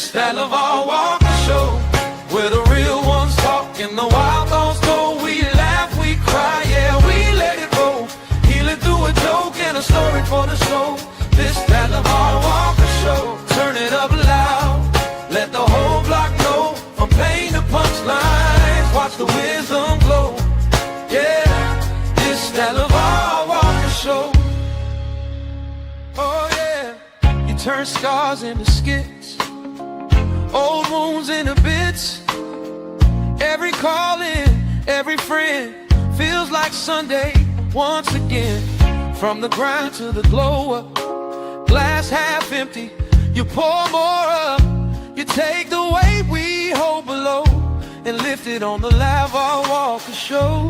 This that LeVar Walker Show, where the real ones talk and the wild thoughts go. We laugh, we cry, yeah, we let it roll. Healing through a joke and a story for the soul. This that LeVar Walker Show, turn it up loud, let the whole block know. From pain to punchlines, watch the wisdom glow. Yeah, this that LeVar Walker Show. Oh yeah, you turn scars into skits, old wounds into bits. Every call in, every friend feels like Sunday once again. From the grind to the glow up, glass half empty, you pour more up. You take the weight we hold below and lift it on the LeVar Walker Show.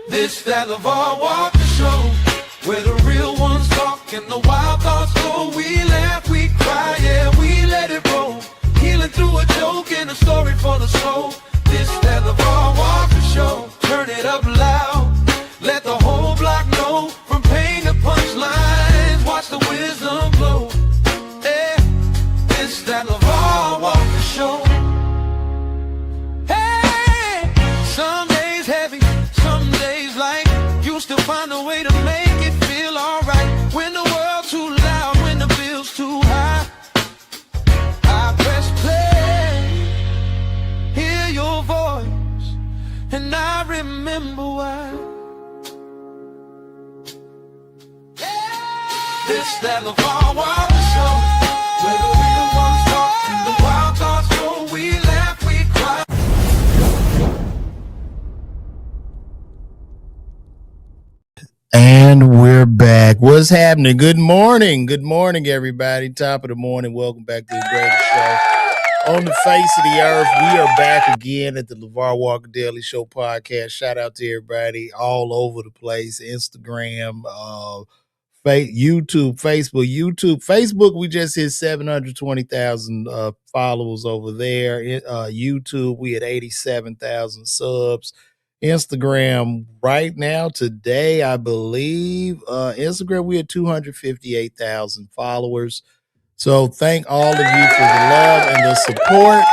This that LeVar Walker Show, where the real ones talk and the wild thoughts go. We laugh, we cry, yeah, we let it roll. Healing through a joke and a story for the soul. This that LeVar Walker Show, turn it up loud, let the whole block know. From pain to punchlines, watch the wisdom glow. Yeah, this that LeVar Walker Show. Hey, some days heavy, some days light. You still find a way to make it feel alright. When the world's too loud, when the bill's too high, I press play, hear your voice, and I remember why. This that LeVar Walker Show, where the real ones talk and the wild thoughts go. We laugh, we cry. And we're back. What's happening? Good morning. Good morning, everybody. Top of the morning. Welcome back to the greatest show on the face of the earth. We are back again at the LeVar Walker Daily Show podcast. Shout out to everybody all over the place. Instagram, YouTube, Facebook. We just hit 720,000 followers over there. YouTube, we at 87,000 subs. Instagram right now, today, I believe, Instagram, we had 258,000 followers. So thank all of you for the love and the support.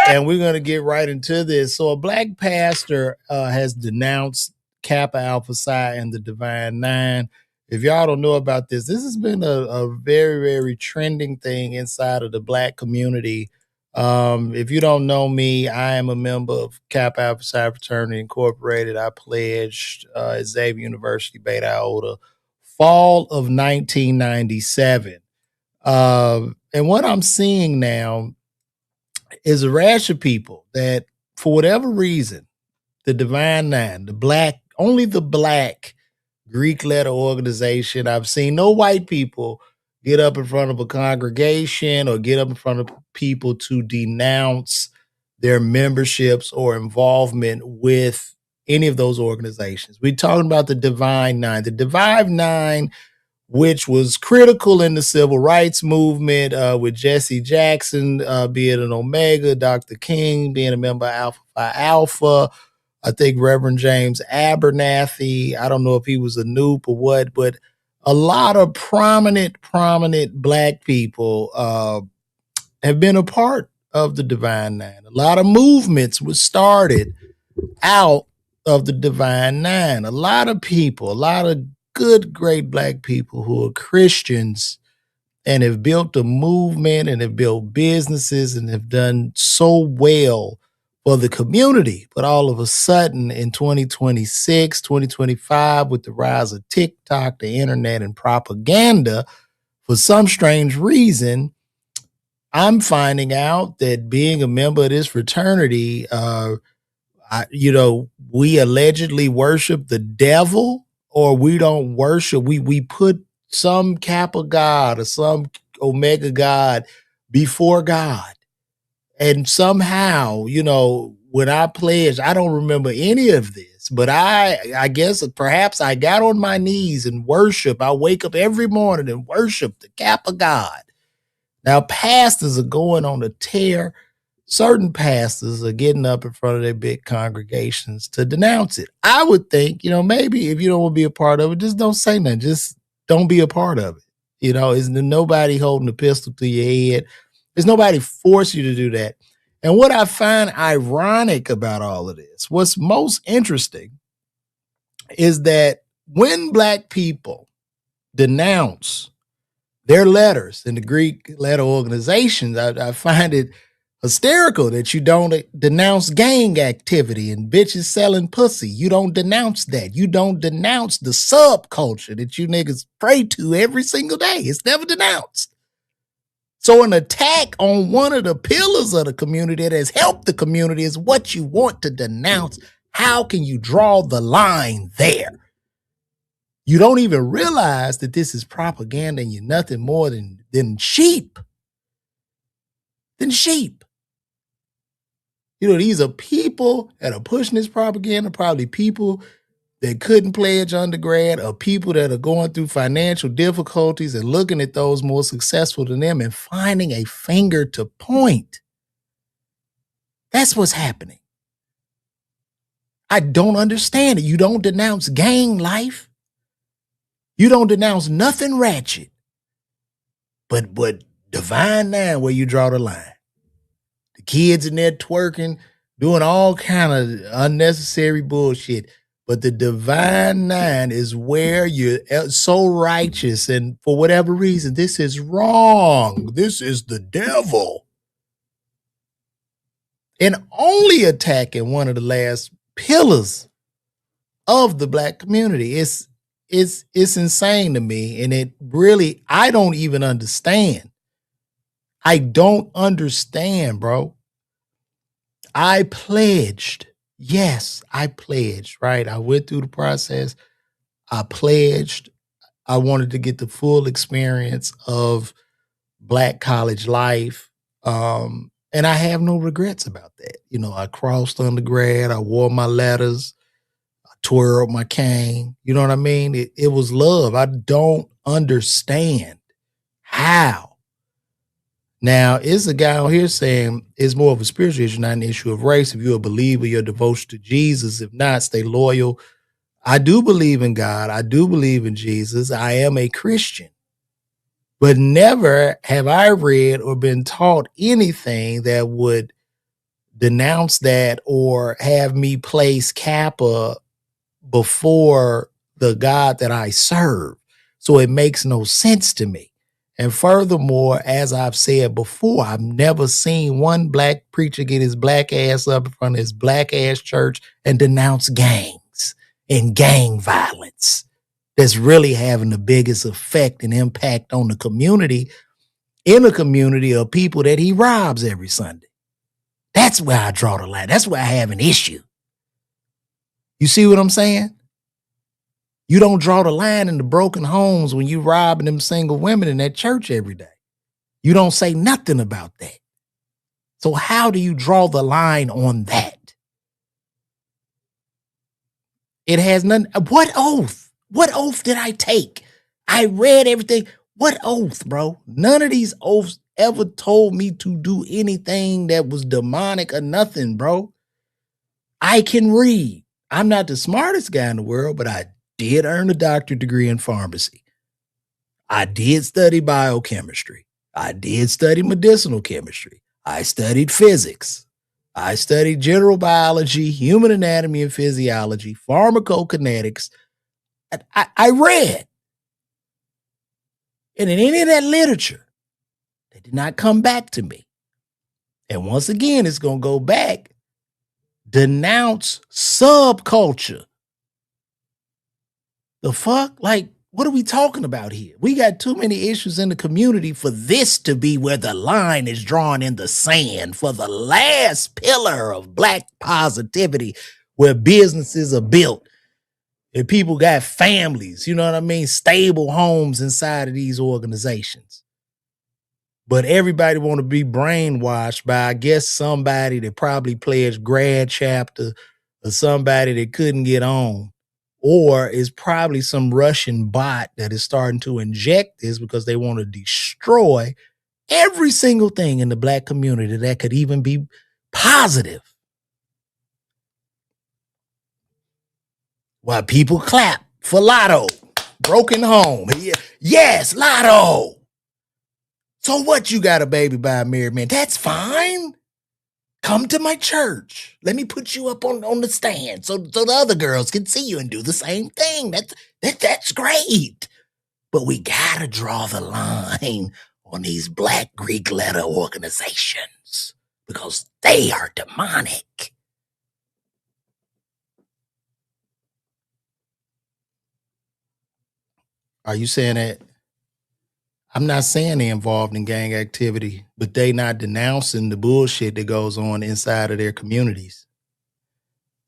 And we're going to get right into this. So a black pastor has denounced Kappa, Alpha Psi, and the Divine Nine. If y'all don't know about this, this has been a very, very trending thing inside of the black community. If you don't know me, I am a member of Kappa Alpha Psi Fraternity Incorporated. I pledged at Xavier University, Beta Iota, fall of 1997. And what I'm seeing now is a rash of people that, for whatever reason, the Divine Nine, only the black Greek letter organization. I've seen no white people get up in front of a congregation or get up in front of people to denounce their memberships or involvement with any of those organizations. We're talking about the Divine Nine. The Divine Nine, which was critical in the civil rights movement, with Jesse Jackson being an Omega, Dr. King being a member of Alpha Phi Alpha, I think Reverend James Abernathy, I don't know if he was a noob or what, but a lot of prominent black people have been a part of the Divine Nine. A lot of movements were started out of the Divine Nine. A lot of people, a lot of good, great black people who are Christians and have built a movement and have built businesses and have done so well for the community. But all of a sudden in 2026, 2025, with the rise of TikTok, the internet, and propaganda, for some strange reason, I'm finding out that being a member of this fraternity, we allegedly worship the devil, or we don't worship. We put some Kappa God or some Omega God before God. And somehow, when I pledged, I don't remember any of this, but I guess perhaps I got on my knees and worship. I wake up every morning and worship the Kappa God. Now, pastors are going on a tear. Certain pastors are getting up in front of their big congregations to denounce it. I would think, maybe if you don't want to be a part of it, just don't say nothing. Just don't be a part of it. You know, is nobody holding a pistol to your head. There's nobody force you to do that. And what I find ironic about all of this, what's most interesting is that when Black people denounce their letters in the Greek letter organizations, I find it hysterical that you don't denounce gang activity and bitches selling pussy. You don't denounce that. You don't denounce the subculture that you niggas pray to every single day. It's never denounced. So an attack on one of the pillars of the community that has helped the community is what you want to denounce. How can you draw the line there? You don't even realize that this is propaganda and you're nothing more than sheep. Than sheep. You know, these are people that are pushing this propaganda, probably people that couldn't pledge undergrad or people that are going through financial difficulties and looking at those more successful than them and finding a finger to point. That's what's happening. I don't understand it. You don't denounce gang life. You don't denounce nothing ratchet. But Divine Nine, where you draw the line. The kids in there twerking, doing all kind of unnecessary bullshit. But the Divine Nine is where you're so righteous, and for whatever reason, this is wrong. This is the devil. And only attacking one of the last pillars of the Black community. It's insane to me. And it really, I don't even understand. I don't understand, bro. I pledged. Yes, I pledged, right? I went through the process. I pledged. I wanted to get the full experience of Black college life. And I have no regrets about that. You know, I crossed undergrad. I wore my letters. I twirled my cane. You know what I mean? It was love. I don't understand how. Now, is a guy on here saying it's more of a spiritual issue, not an issue of race. If you're a believer, your devotion to Jesus. If not, stay loyal. I do believe in God. I do believe in Jesus. I am a Christian. But never have I read or been taught anything that would denounce that or have me place Kappa before the God that I serve. So it makes no sense to me. And furthermore, as I've said before, I've never seen one Black preacher get his black ass up in front of his black ass church and denounce gangs and gang violence. That's really having the biggest effect and impact on the community, in a community of people that he robs every Sunday. That's where I draw the line. That's where I have an issue. You see what I'm saying? You don't draw the line in the broken homes when you robbing them single women in that church every day. You don't say nothing about that. So how do you draw the line on that? It has nothing. What oath? What oath did I take? I read everything. What oath, bro? None of these oaths ever told me to do anything that was demonic or nothing, bro. I can read. I'm not the smartest guy in the world, but I did earn a doctorate degree in pharmacy. I did study biochemistry. I did study medicinal chemistry. I studied physics. I studied general biology, human anatomy and physiology, pharmacokinetics. I read. And in any of that literature, they did not come back to me. And once again, it's going to go back. Denounce subculture. The fuck? Like, what are we talking about here? We got too many issues in the community for this to be where the line is drawn in the sand for the last pillar of Black positivity, where businesses are built and people got families, you know what I mean? Stable homes inside of these organizations. But everybody want to be brainwashed by, I guess, somebody that probably pledged grad chapter or somebody that couldn't get on. Or is probably some Russian bot that is starting to inject this because they want to destroy every single thing in the Black community that could even be positive. While people clap for Lotto, broken home. Yes, Lotto. So what, you got a baby by a married man? That's fine. Come to my church. Let me put you up on the stand so the other girls can see you and do the same thing. That's great. But we gotta draw the line on these Black Greek letter organizations because they are demonic. Are you saying that? I'm not saying they're involved in gang activity, but they not denouncing the bullshit that goes on inside of their communities.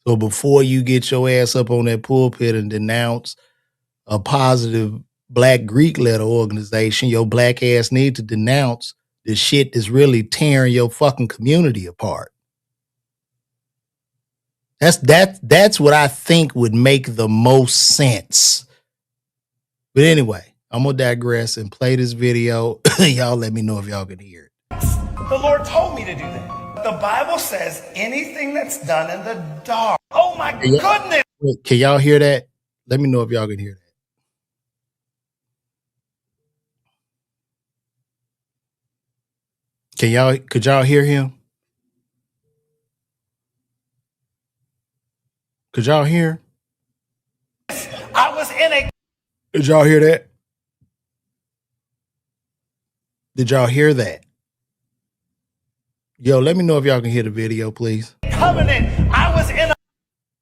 So before you get your ass up on that pulpit and denounce a positive Black Greek letter organization, your black ass need to denounce the shit that's really tearing your fucking community apart. That's what I think would make the most sense. But anyway, I'm gonna digress and play this video. Y'all let me know if y'all can hear it. The Lord told me to do that. The Bible says anything that's done in the dark. Oh my goodness. Wait, can y'all hear that? Let me know if y'all can hear that. Could y'all hear him? Could y'all hear? I was in a. Did y'all hear that? Did y'all hear that? Yo, let me know if y'all can hear the video, please. Covenant. I was in a.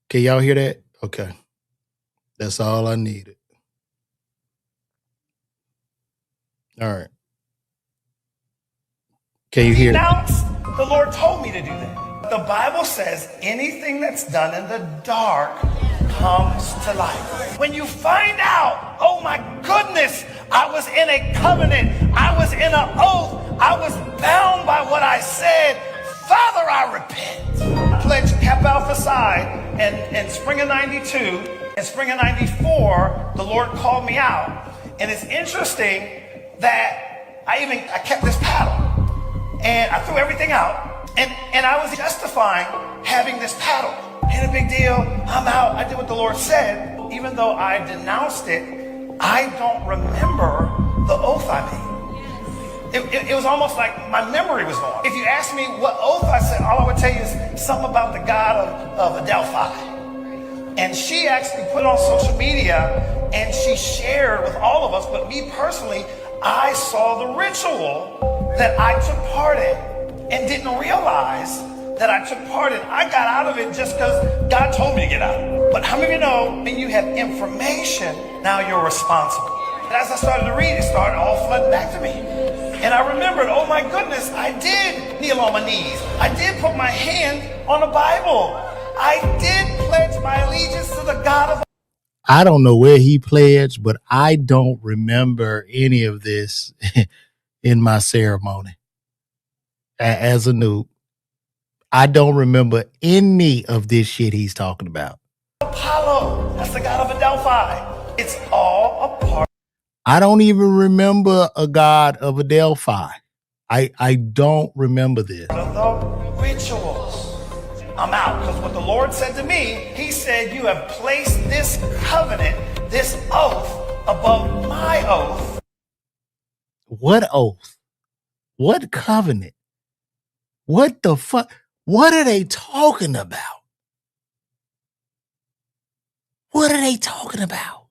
Can y'all hear that? Okay. That's all I needed. All right. Can you hear that? The Lord told me to do that. The Bible says anything that's done in the dark comes to light. When you find out, oh my goodness, I was in a covenant, I was in an oath, I was bound by what I said, Father, I repent. I pledged Kappa Alpha Psi in spring of 92. In spring of 94, the Lord called me out. And it's interesting that I kept this paddle. And I threw everything out. And I was justifying having this paddle. Ain't a big deal. I'm out. I did what the Lord said. Even though I denounced it, I don't remember the oath I made. It was almost like my memory was gone. If you ask me what oath I said, all I would tell you is something about the God of Adelphi. And she actually put on social media and she shared with all of us, but me personally, I saw the ritual that I took part in and didn't realize that I took part in. I got out of it just because God told me to get out. But how many of you know when you have information, now you're responsible? And as I started to read, it started all flooding back to me. And I remembered, oh my goodness, I did kneel on my knees. I did put my hand on the Bible. I did pledge my allegiance to the God of. I don't know where he pledged, but I don't remember any of this in my ceremony. As a noob, I don't remember any of this shit he's talking about. Apollo, that's the God of Adelphi. It's all a part. I don't even remember a God of Adelphi. I don't remember this. Of the rituals. I'm out because what the Lord said to me, he said, you have placed this covenant, this oath above my oath. What oath? What covenant? What the fuck? What are they talking about? What are they talking about?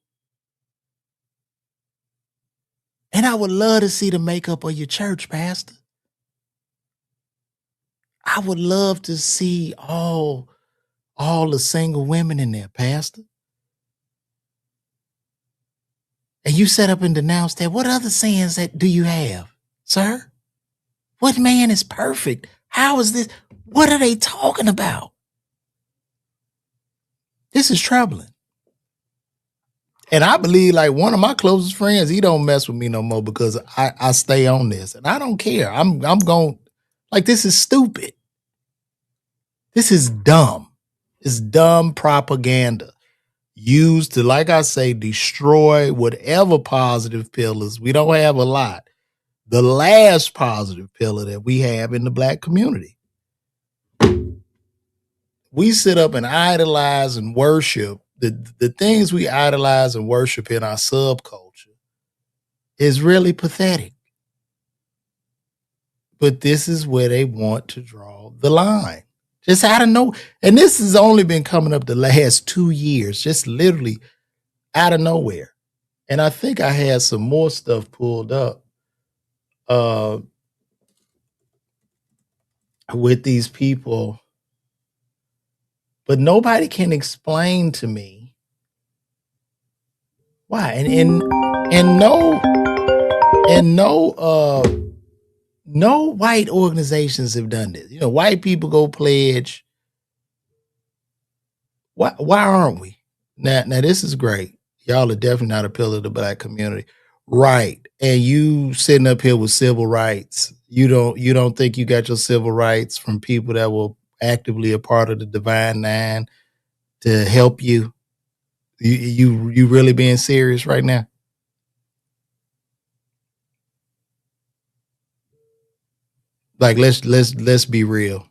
And I would love to see the makeup of your church, Pastor. I would love to see all the single women in there, Pastor. And you set up and denounced that. What other sins that do you have, sir? What man is perfect? How is this? What are they talking about? This is troubling. And I believe like one of my closest friends, he don't mess with me no more because I stay on this. And I don't care. I'm going, like, this is stupid. This is dumb. It's dumb propaganda used to, like I say, destroy whatever positive pillars. We don't have a lot. The last positive pillar that we have in the Black community. We sit up and idolize and worship the things we idolize and worship in our subculture is really pathetic. But this is where they want to draw the line. Just out of nowhere. And this has only been coming up the last 2 years, just literally out of nowhere. And I think I had some more stuff pulled up with these people. But nobody can explain to me why. No white organizations have done this. You know, white people go pledge. Why aren't we? Now this is great. Y'all are definitely not a pillar of the black community. Right. And you sitting up here with civil rights. You don't think you got your civil rights from people that were actively a part of the Divine Nine to help you? You really being serious right now? Like let's be real.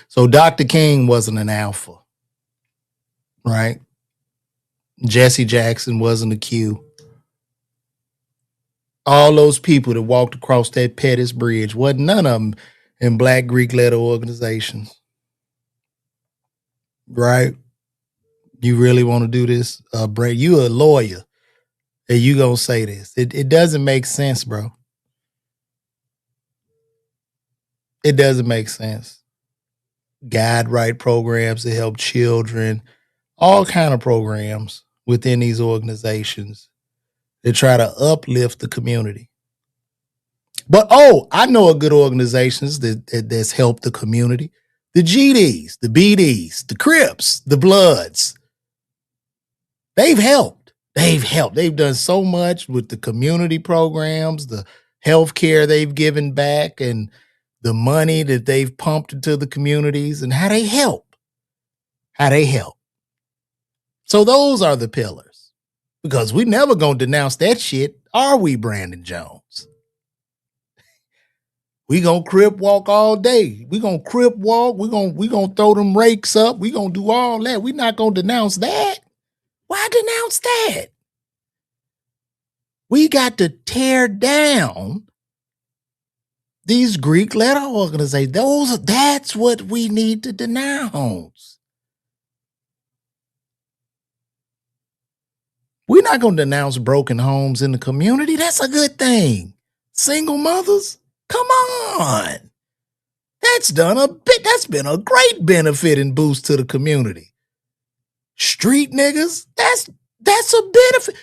So Dr. King wasn't an alpha, right? Jesse Jackson wasn't a Q. All those people that walked across that Pettis Bridge, wasn't none of them in Black Greek letter organizations, right? You really want to do this? Brad, you a lawyer and you gonna say this. It doesn't make sense, bro. It doesn't make sense. Guide right programs to help children, all kind of programs within these organizations that try to uplift the community. But I know a good organizations that's helped the community. The GDs, the BDs, the Crips, the Bloods. They've helped. They've done so much with the community programs, the health care they've given back, and the money that they've pumped into the communities, and how they help. So those are the pillars. Because we never gonna denounce that shit, are we, Brandon Jones? We gonna Crip walk all day. We gonna Crip walk. We gonna throw them rakes up. We gonna do all that. We not gonna denounce that. Why denounce that? We got to tear down these Greek letter organizations. That's what we need to denounce. We're not going to denounce broken homes in the community. That's a good thing. Single mothers, come on. That's been a great benefit and boost to the community. Street niggas, that's a benefit.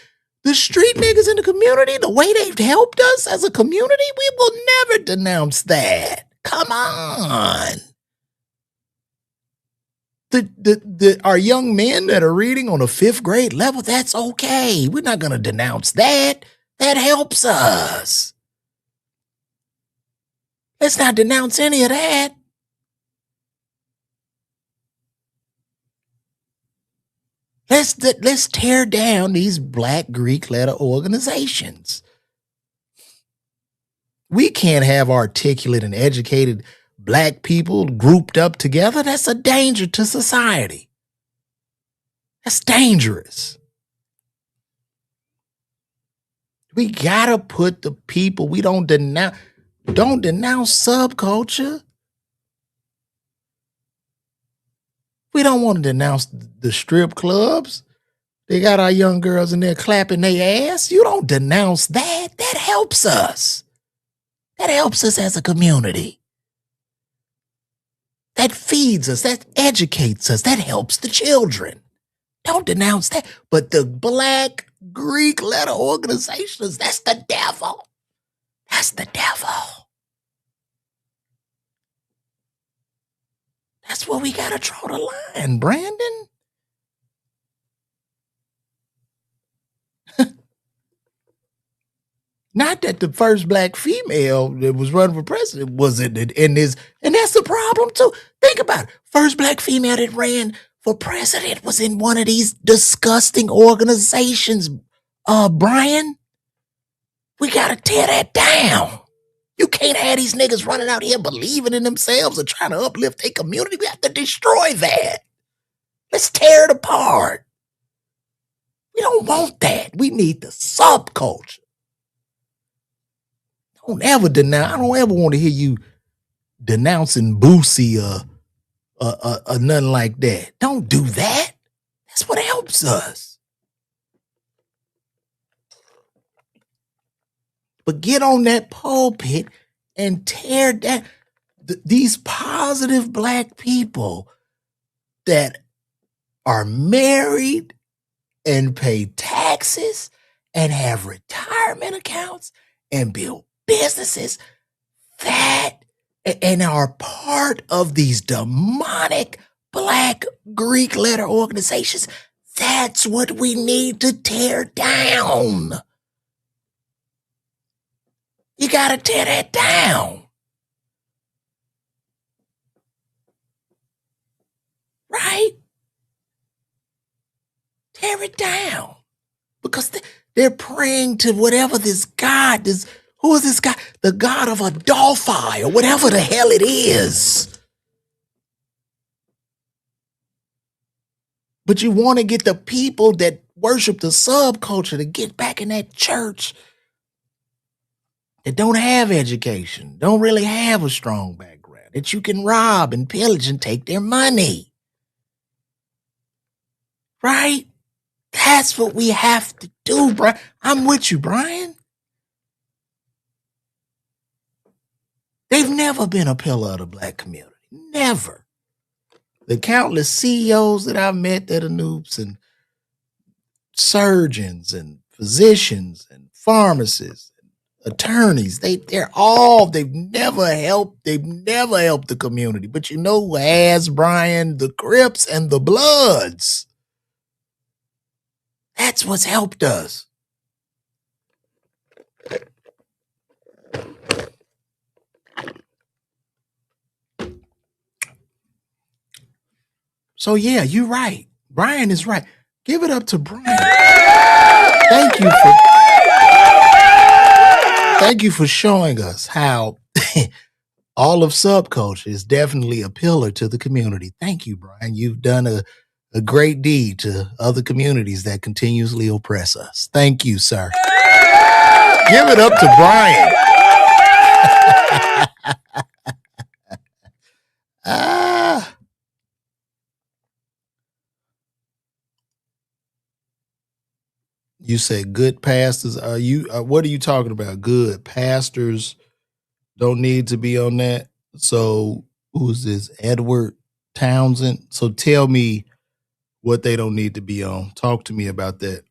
The street niggas in the community, the way they've helped us as a community, we will never denounce that. Come on. Our young men that are reading on a 5th grade level, that's okay. We're not going to denounce that. That helps us. Let's not denounce any of that. Let's tear down these Black Greek letter organizations. We can't have articulate and educated Black people grouped up together. That's a danger to society. That's dangerous. We gotta put the people, we don't denounce subculture. We don't want to denounce the strip clubs. They got our young girls in there clapping their ass. You don't denounce that. That helps us. That helps us as a community. That feeds us. That educates us. That helps the children. Don't denounce that. But the Black Greek letter organizations, that's the devil. That's the devil. That's where we gotta draw the line, Brandon. Not that the first Black female that was running for president was in this, and that's the problem too. Think about it. First Black female that ran for president was in one of these disgusting organizations. Brian, we gotta tear that down. You can't have these niggas running out here believing in themselves and trying to uplift their community. We have to destroy that. Let's tear it apart. We don't want that. We need the subculture. Don't ever denounce. I don't ever want to hear you denouncing Boosie or nothing like that. Don't do that. That's what helps us. But get on that pulpit and tear down these positive black people that are married and pay taxes and have retirement accounts and build businesses that and are part of these demonic black Greek letter organizations. That's what we need to tear down. You got to tear that down. Right? Tear it down. Because they're praying to whatever this God, who is this guy? The God of Adolphi or whatever the hell it is. But you want to get the people that worship the subculture to get back in that church that don't have education, don't really have a strong background, that you can rob and pillage and take their money. Right? That's what we have to do, Brian. I'm with you, Brian. They've never been a pillar of the black community. Never. The countless CEOs that I've met that are noobs and surgeons and physicians and pharmacists, and attorneys, they've never helped the community. But you know who has, Brian? The Crips and the Bloods. That's what's helped us. So yeah, you're right. Brian is right. Give it up to Brian. Thank you for showing us how all of subculture is definitely a pillar to the community. Thank you, Brian. You've done a great deed to other communities that continuously oppress us. Thank you, sir. Give it up to Brian. You said good pastors. What are you talking about? Good pastors don't need to be on that. So who's this? Edward Townsend. So tell me what they don't need to be on. Talk to me about that.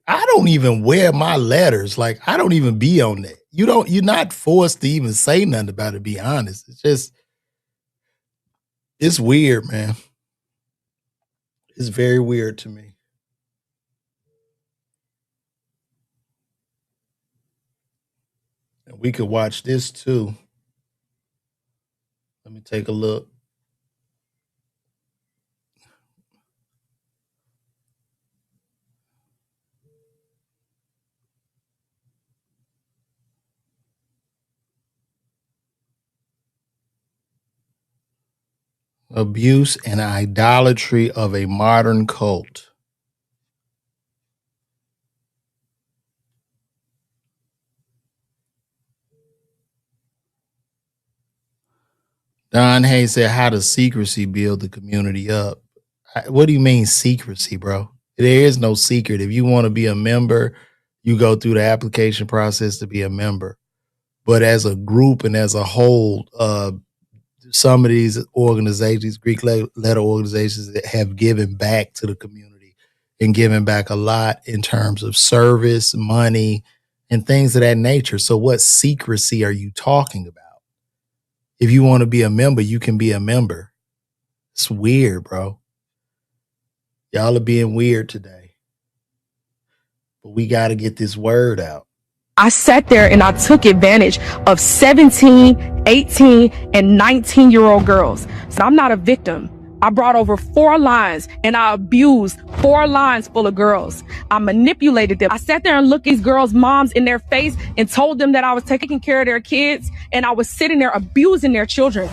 I don't even wear my letters. Like, I don't even be on that. You're not forced to even say nothing about it, to be honest. It's weird, man. It's very weird to me. And we could watch this too. Let me take a look. Abuse and idolatry of a modern cult. Don Hayes said, how does secrecy build the community up? What do you mean secrecy, bro? There is no secret. If you want to be a member, you go through the application process to be a member. But as a group and as a whole, some of these organizations, Greek letter organizations, that have given back to the community and given back a lot in terms of service, money, and things of that nature. So what secrecy are you talking about? If you want to be a member, you can be a member. It's weird, bro. Y'all are being weird today. But we got to get this word out. I sat there and I took advantage of 17, 18, and 19-year-old girls. So I'm not a victim. I brought over 4 lines and I abused 4 lines full of girls. I manipulated them. I sat there and looked these girls' moms in their face and told them that I was taking care of their kids, and I was sitting there abusing their children.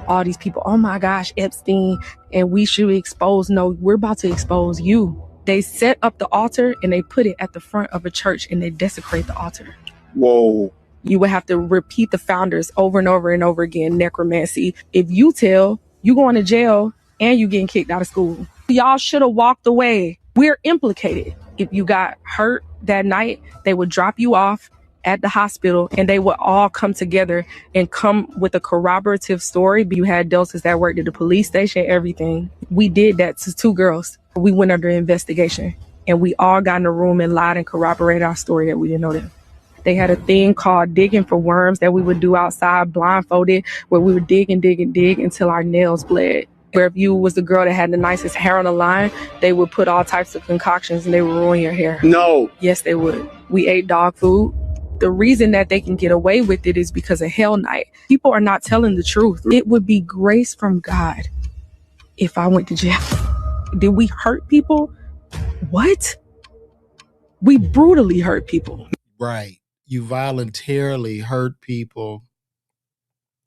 all these people, oh my gosh, Epstein, and we should expose. No, we're about to expose you. They set up the altar and they put it at the front of a church and they desecrate the altar. Whoa. You would have to repeat the founders over and over and over again, necromancy. If you tell, you going to jail and you getting kicked out of school. Y'all should have walked away. We're implicated. If you got hurt that night, they would drop you off at the hospital and they would all come together and come with a corroborative story. You had Deltas that worked at the police station, everything. We did that to 2 girls. We went under investigation and we all got in a room and lied and corroborated our story that we didn't know them. They had a thing called digging for worms that we would do outside blindfolded, where we would dig and dig and dig until our nails bled. Where if you was the girl that had the nicest hair on the line, they would put all types of concoctions and they would ruin your hair. No. Yes, they would. We ate dog food. The reason that they can get away with it is because of Hell Night. People are not telling the truth. It would be grace from God if I went to jail. Did we hurt people? What? We brutally hurt people. Right. You voluntarily hurt people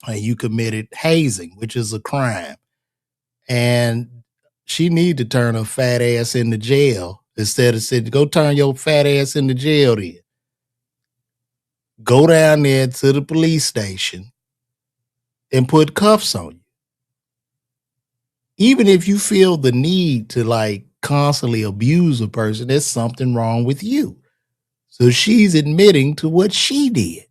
and you committed hazing, which is a crime. And she need to turn her fat ass into jail instead of saying, go turn your fat ass into jail then. Go down there to the police station and put cuffs on you. Even if you feel the need to like constantly abuse a person, there's something wrong with you. So she's admitting to what she did.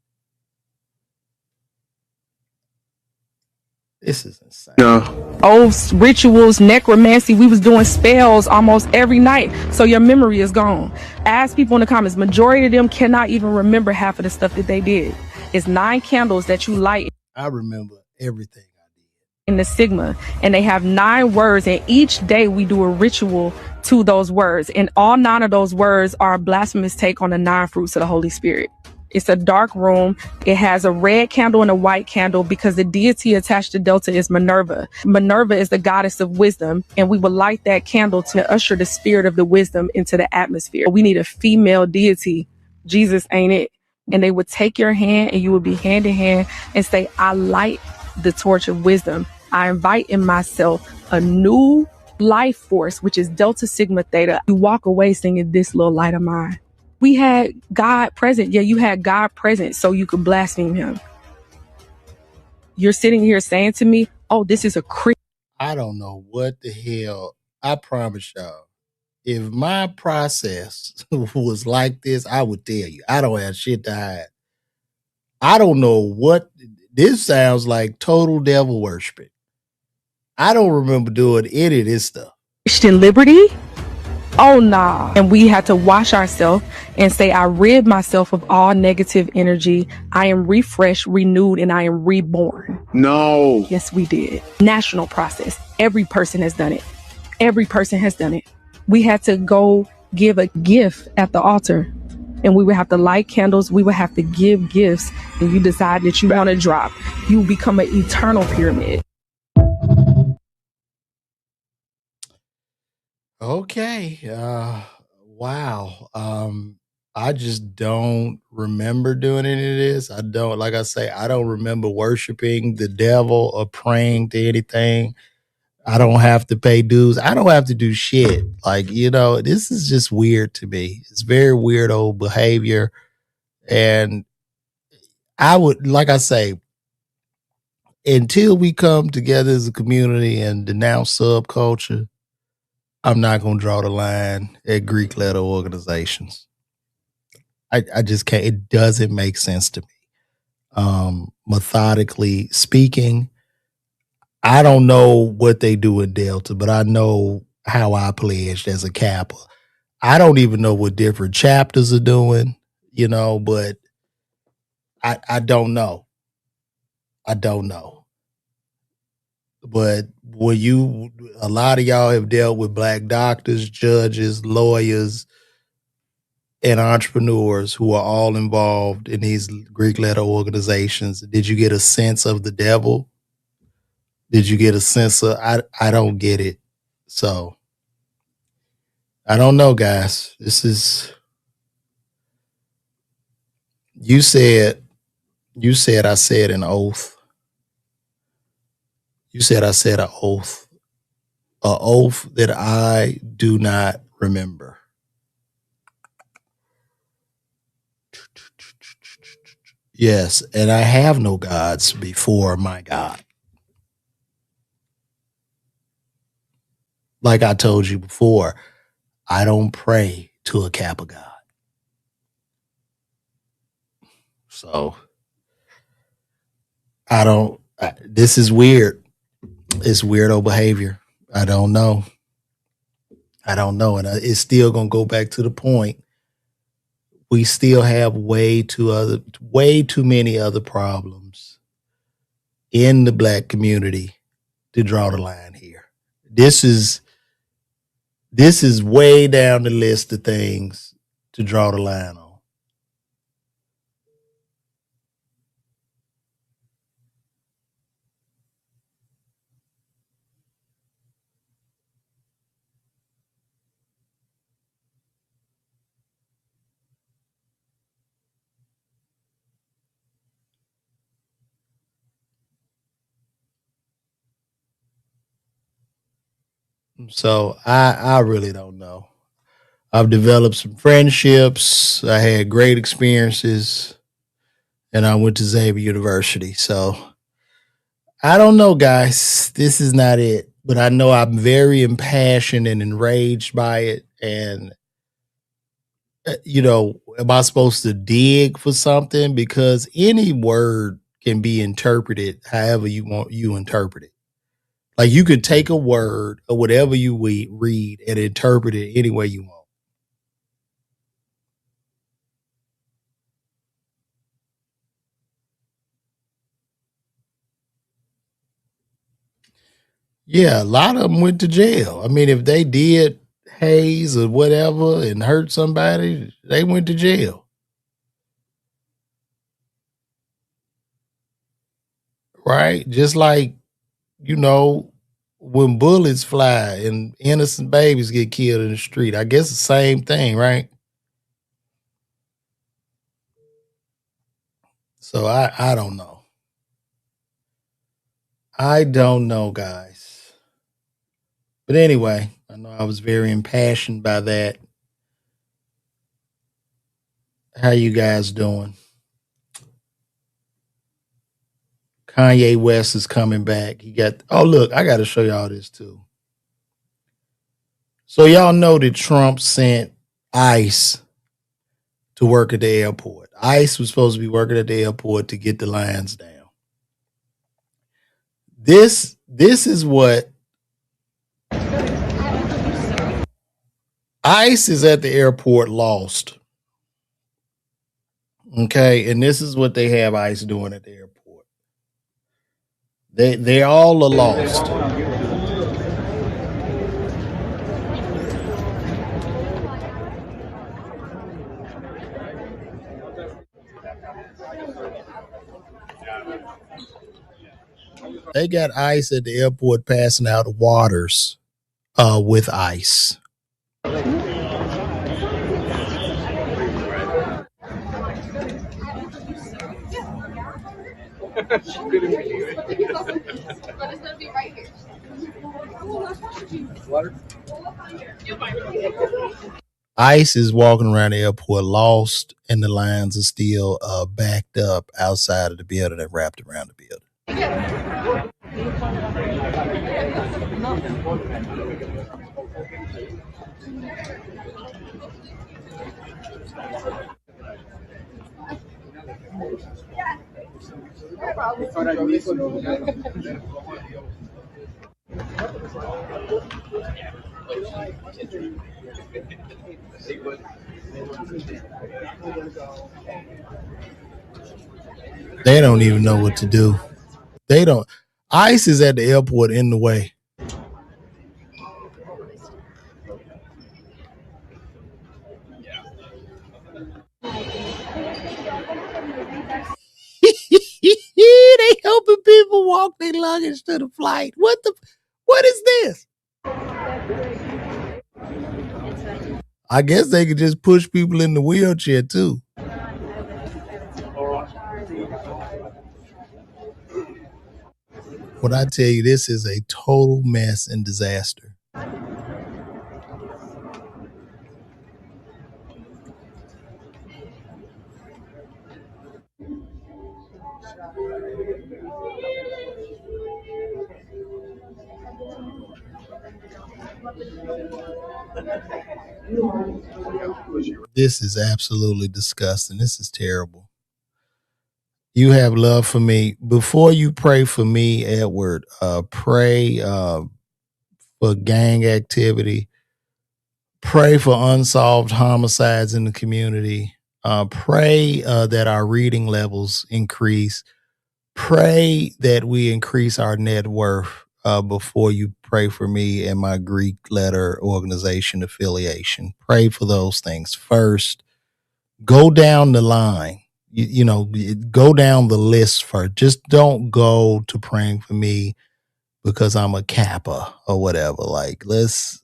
This is insane. No. Oaths, rituals, necromancy. We was doing spells almost every night. So your memory is gone. Ask people in the comments. Majority of them cannot even remember half of the stuff that they did. It's 9 candles that you light. I remember everything I did. In the Sigma. And they have 9 words. And each day we do a ritual to those words. And all 9 of those words are a blasphemous take on the 9 fruits of the Holy Spirit. It's a dark room. It has a red candle and a white candle because the deity attached to Delta is Minerva. Minerva is the goddess of wisdom, and we would light that candle to usher the spirit of the wisdom into the atmosphere. We need a female deity. Jesus ain't it. And they would take your hand and you would be hand in hand and say, I light the torch of wisdom. I invite in myself a new life force, which is Delta Sigma Theta. You walk away singing this little light of mine. We had God present. Yeah, you had God present so you could blaspheme him. You're sitting here saying to me, oh, this is a Christian. I don't know what the hell. I promise y'all, if my process was like this, I would tell you. I don't have shit to hide. I don't know what. This sounds like total devil worshiping. I don't remember doing any of this stuff. Christian liberty? Oh, nah. And we had to wash ourselves and say, I rid myself of all negative energy. I am refreshed, renewed, and I am reborn. No. Yes, we did. National process. Every person has done it. Every person has done it. We had to go give a gift at the altar. And we would have to light candles. We would have to give gifts. And you decide that you want to drop. You become an eternal pyramid. Okay. Wow. I just don't remember doing any of this. I don't, like I say, I don't remember worshiping the devil or praying to anything. I don't have to pay dues. I don't have to do shit. Like, you know, this is just weird to me. It's very weird old behavior. And I would, like I say, until we come together as a community and denounce subculture, I'm not going to draw the line at Greek letter organizations. I just can't. It doesn't make sense to me. Methodically speaking, I don't know what they do in Delta, but I know how I pledged as a Kappa. I don't even know what different chapters are doing, you know, but I don't know. I don't know. But when a lot of y'all have dealt with Black doctors, judges, lawyers, and entrepreneurs who are all involved in these Greek letter organizations, did you get a sense of the devil? Did you get a sense of, I don't get it. So I don't know, guys. This is, you said I said an oath. You said I said an oath. An oath that I do not remember. Yes, and I have no gods before my God. Like I told you before, I don't pray to a Kappa God. So I don't, this is weird. It's weirdo behavior. I don't know. And it's still going to go back to the point. We still have way too many other problems in the Black community to draw the line here. This is way down the list of things to draw the line on. So I really don't know. I've developed some friendships. I had great experiences, and I went to Xavier University. So I don't know, guys. This is not it. But I know I'm very impassioned and enraged by it. And, am I supposed to dig for something? Because any word can be interpreted however you interpret it. Like you could take a word or whatever you read and interpret it any way you want. Yeah, a lot of them went to jail. I mean, if they did haze or whatever and hurt somebody, they went to jail. Right? Just like, when bullets fly and innocent babies get killed in the street. I guess the same thing, right? So I don't know. I don't know, guys. But anyway, I know I was very impassioned by that. How you guys doing? Kanye West is coming back. Look, I got to show y'all this too. So y'all know that Trump sent ICE to work at the airport. ICE was supposed to be working at the airport to get the lines down. This is what ICE is at the airport lost. Okay, and this is what they have ICE doing at the airport. They all are lost. They got ICE at the airport passing out waters with ice. ICE is walking around the airport lost, and the lines are still backed up outside of the building and wrapped around the building. They don't even know what to do. They don't. ICE is at the airport in the way. They helping people walk their luggage to the flight. What is this? I guess they could just push people in the wheelchair too. When I tell you this is a total mess and disaster. This is absolutely disgusting. This is terrible. You have love for me. Before you pray for me, Edward, pray for gang activity. Pray for unsolved homicides in the community. Pray that our reading levels increase. Pray that we increase our net worth before you pray for me and my Greek letter organization affiliation. Pray for those things first. Go down the line. Go down the list first. Just don't go to praying for me because I'm a Kappa or whatever. Like, let's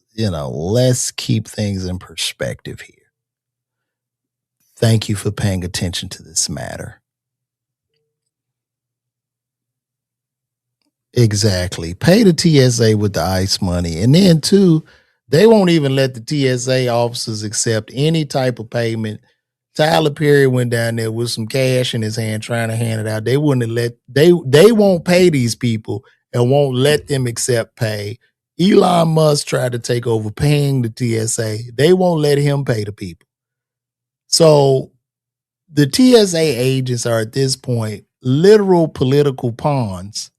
keep things in perspective here. Thank you for paying attention to this matter. Exactly. Pay the TSA with the ICE money. And then, too, they won't even let the TSA officers accept any type of payment. Tyler Perry went down there with some cash in his hand trying to hand it out. They won't pay these people and won't let them accept pay. Elon Musk tried to take over paying the TSA. They won't let him pay the people. So the TSA agents are at this point literal political pawns,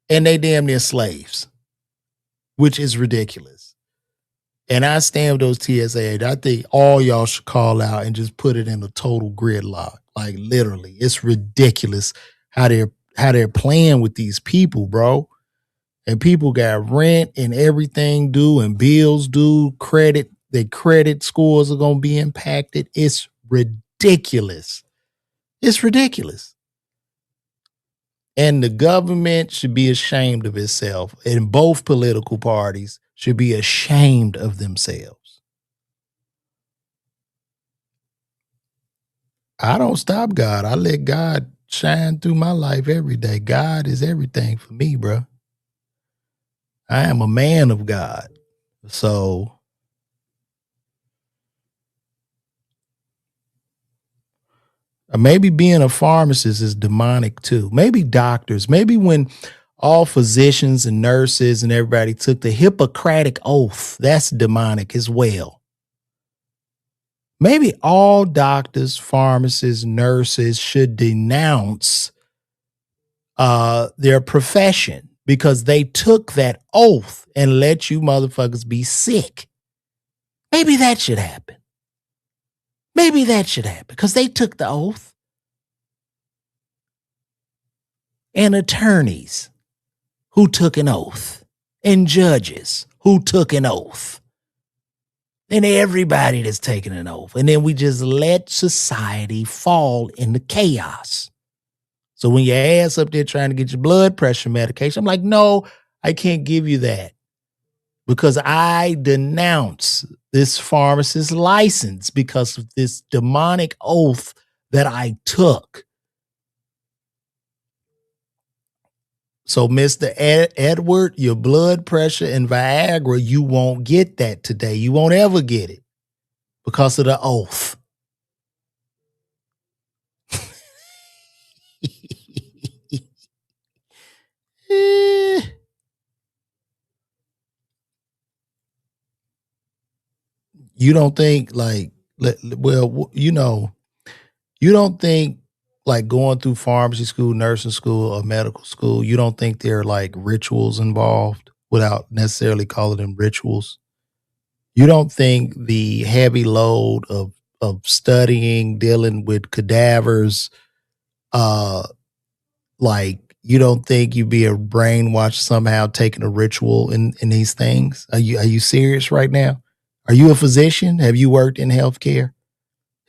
and they damn near slaves, which is ridiculous. And I stand with those TSA agents. I think all y'all should call out and just put it in a total gridlock. Like, literally, it's ridiculous how they're playing with these people, bro. And people got rent and everything due and bills due, credit. Their credit scores are going to be impacted. It's ridiculous. It's ridiculous. And the government should be ashamed of itself. And both political parties should be ashamed of themselves. I don't stop God. I let God shine through my life every day. God is everything for me, bro. I am a man of God. So maybe being a pharmacist is demonic too. Maybe doctors, maybe when all physicians and nurses and everybody took the Hippocratic oath, that's demonic as well. Maybe all doctors, pharmacists, nurses should denounce their profession because they took that oath and let you motherfuckers be sick. Maybe that should happen. Maybe that should happen because they took the oath. And attorneys who took an oath, and judges who took an oath, and everybody that's taken an oath. And then we just let society fall into chaos. So when your ass up there trying to get your blood pressure medication, I'm like, no, I can't give you that because I denounce this pharmacist license because of this demonic oath that I took. So, Mr. Edward, your blood pressure and Viagra, you won't get that today. You won't ever get it because of the oath. You don't think you don't think like going through pharmacy school, nursing school, or medical school, you don't think there are like rituals involved without necessarily calling them rituals? You don't think the heavy load of studying, dealing with cadavers, like you don't think you'd be a brainwashed somehow taking a ritual in these things? Are you serious right now? Are you a physician? Have you worked in healthcare?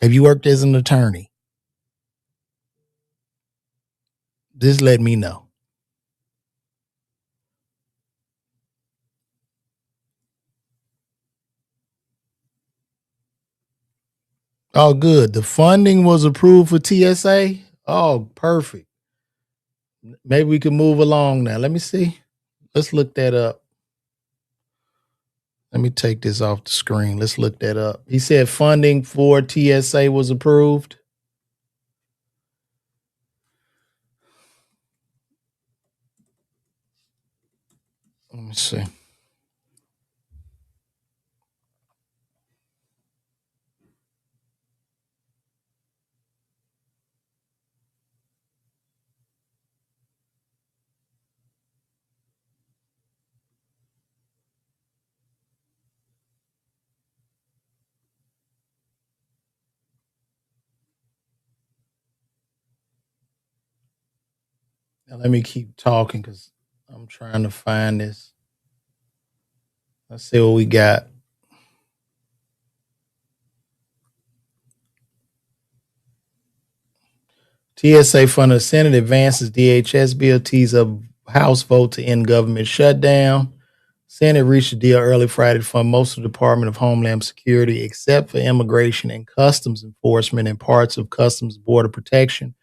Have you worked as an attorney? Just let me know. Oh, good. The funding was approved for TSA. Oh, perfect. Maybe we can move along now. Let me see. Let's look that up. Let me take this off the screen. Let's look that up. He said funding for TSA was approved. Let me see. Now let me keep talking because I'm trying to find this. Let's see what we got. TSA funded Senate advances DHS bill tees up House vote to end government shutdown. Senate reached a deal early Friday to fund most of the Department of Homeland Security, except for Immigration and Customs Enforcement and parts of Customs Border Protection.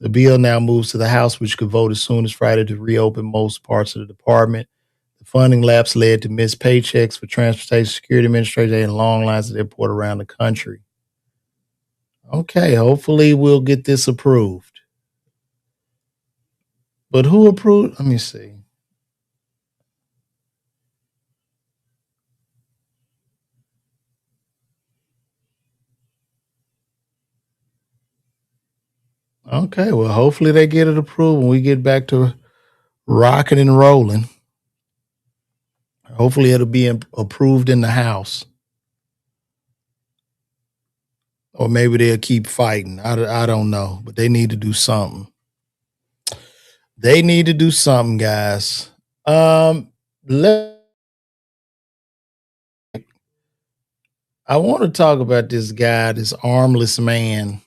The bill now moves to the House, which could vote as soon as Friday to reopen most parts of the department. The funding lapse led to missed paychecks for Transportation Security Administration and long lines at the airport around the country. Okay, hopefully we'll get this approved. But who approved? Let me see. Okay, well, hopefully they get it approved and we get back to rocking and rolling. Hopefully it'll be approved in the House. Or maybe they'll keep fighting. I don't know, but they need to do something. They need to do something, guys. I want to talk about this guy, this armless man.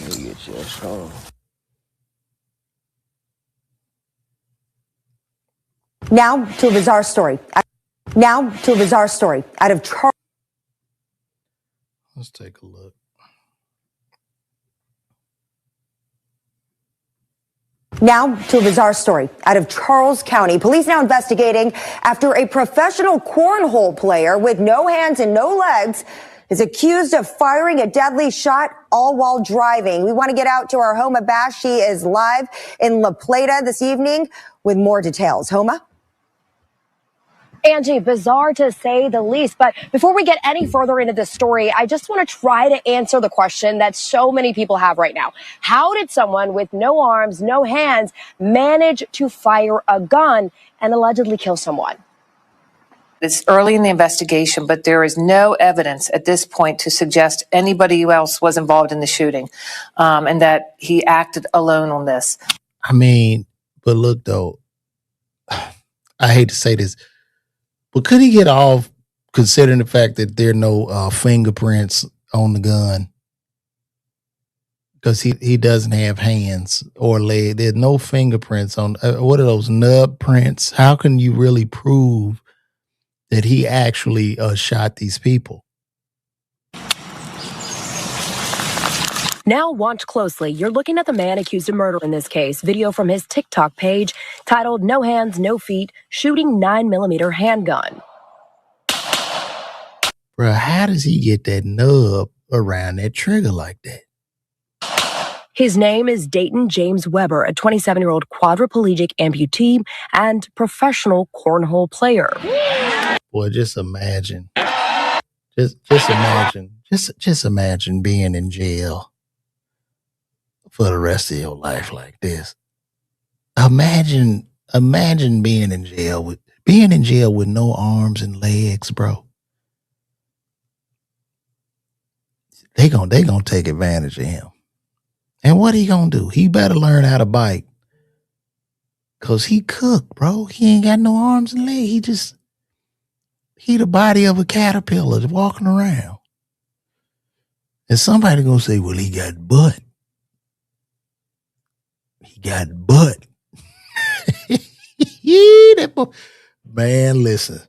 Let me get your show. Now to a bizarre story. Out of Charles. Let's take a look. Now to a bizarre story out of Charles County. Police now investigating after a professional cornhole player with no hands and no legs is accused of firing a deadly shot all while driving. We want to get out to our Homa Bash. She is live in La Plata this evening with more details. Homa? Angie, bizarre to say the least. But before we get any further into this story, I just want to try to answer the question that so many people have right now. How did someone with no arms, no hands manage to fire a gun and allegedly kill someone? It's early in the investigation, but there is no evidence at this point to suggest anybody else was involved in the shooting, and that he acted alone on this. I mean, but look, though, I hate to say this, but could he get off considering the fact that there are no fingerprints on the gun? Because he doesn't have hands or legs. There's no fingerprints on, what are those, nub prints? How can you really prove that he actually shot these people? Now watch closely. You're looking at the man accused of murder in this case. Video from his TikTok page titled "No Hands, No Feet, Shooting 9mm Handgun." Bro, how does he get that nub around that trigger like that? His name is Dayton James Weber, a 27-year-old quadriplegic amputee and professional cornhole player. Boy, just imagine. Just imagine. Just imagine being in jail for the rest of your life like this. Imagine being in jail with no arms and legs, bro. They gonna take advantage of him. And what he gonna do? He better learn how to bite. Cause he cooked, bro. He ain't got no arms and legs. He the body of a caterpillar walking around. And somebody gonna say, well, he got butt. He got butt. Man, listen.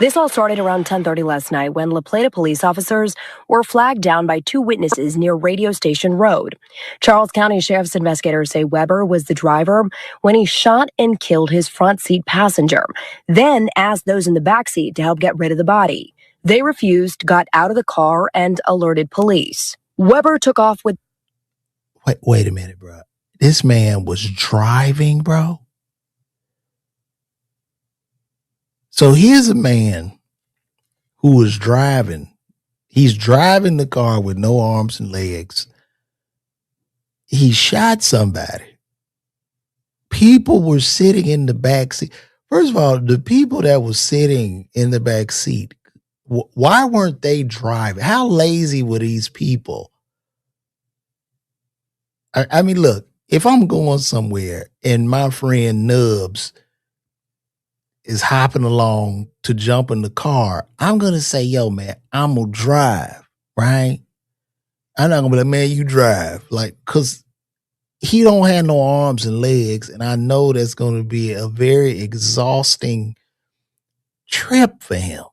This all started around 10:30 last night when La Plata police officers were flagged down by two witnesses near Radio Station Road. Charles County Sheriff's investigators say Weber was the driver when he shot and killed his front seat passenger, then asked those in the back seat to help get rid of the body. They refused, got out of the car, and alerted police. Weber took off with... Wait a minute, bro. This man was driving, bro. So here's a man who was driving. He's driving the car with no arms and legs. He shot somebody. People were sitting in the back seat. First of all, the people that were sitting in the back seat, why weren't they driving? How lazy were these people? I mean, look, if I'm going somewhere and my friend Nubs is hopping along to jump in the car, I'm going to say, yo, man, I'm going to drive, right? I'm not going to be like, man, you drive. Like, because he don't have no arms and legs, and I know that's going to be a very exhausting trip for him.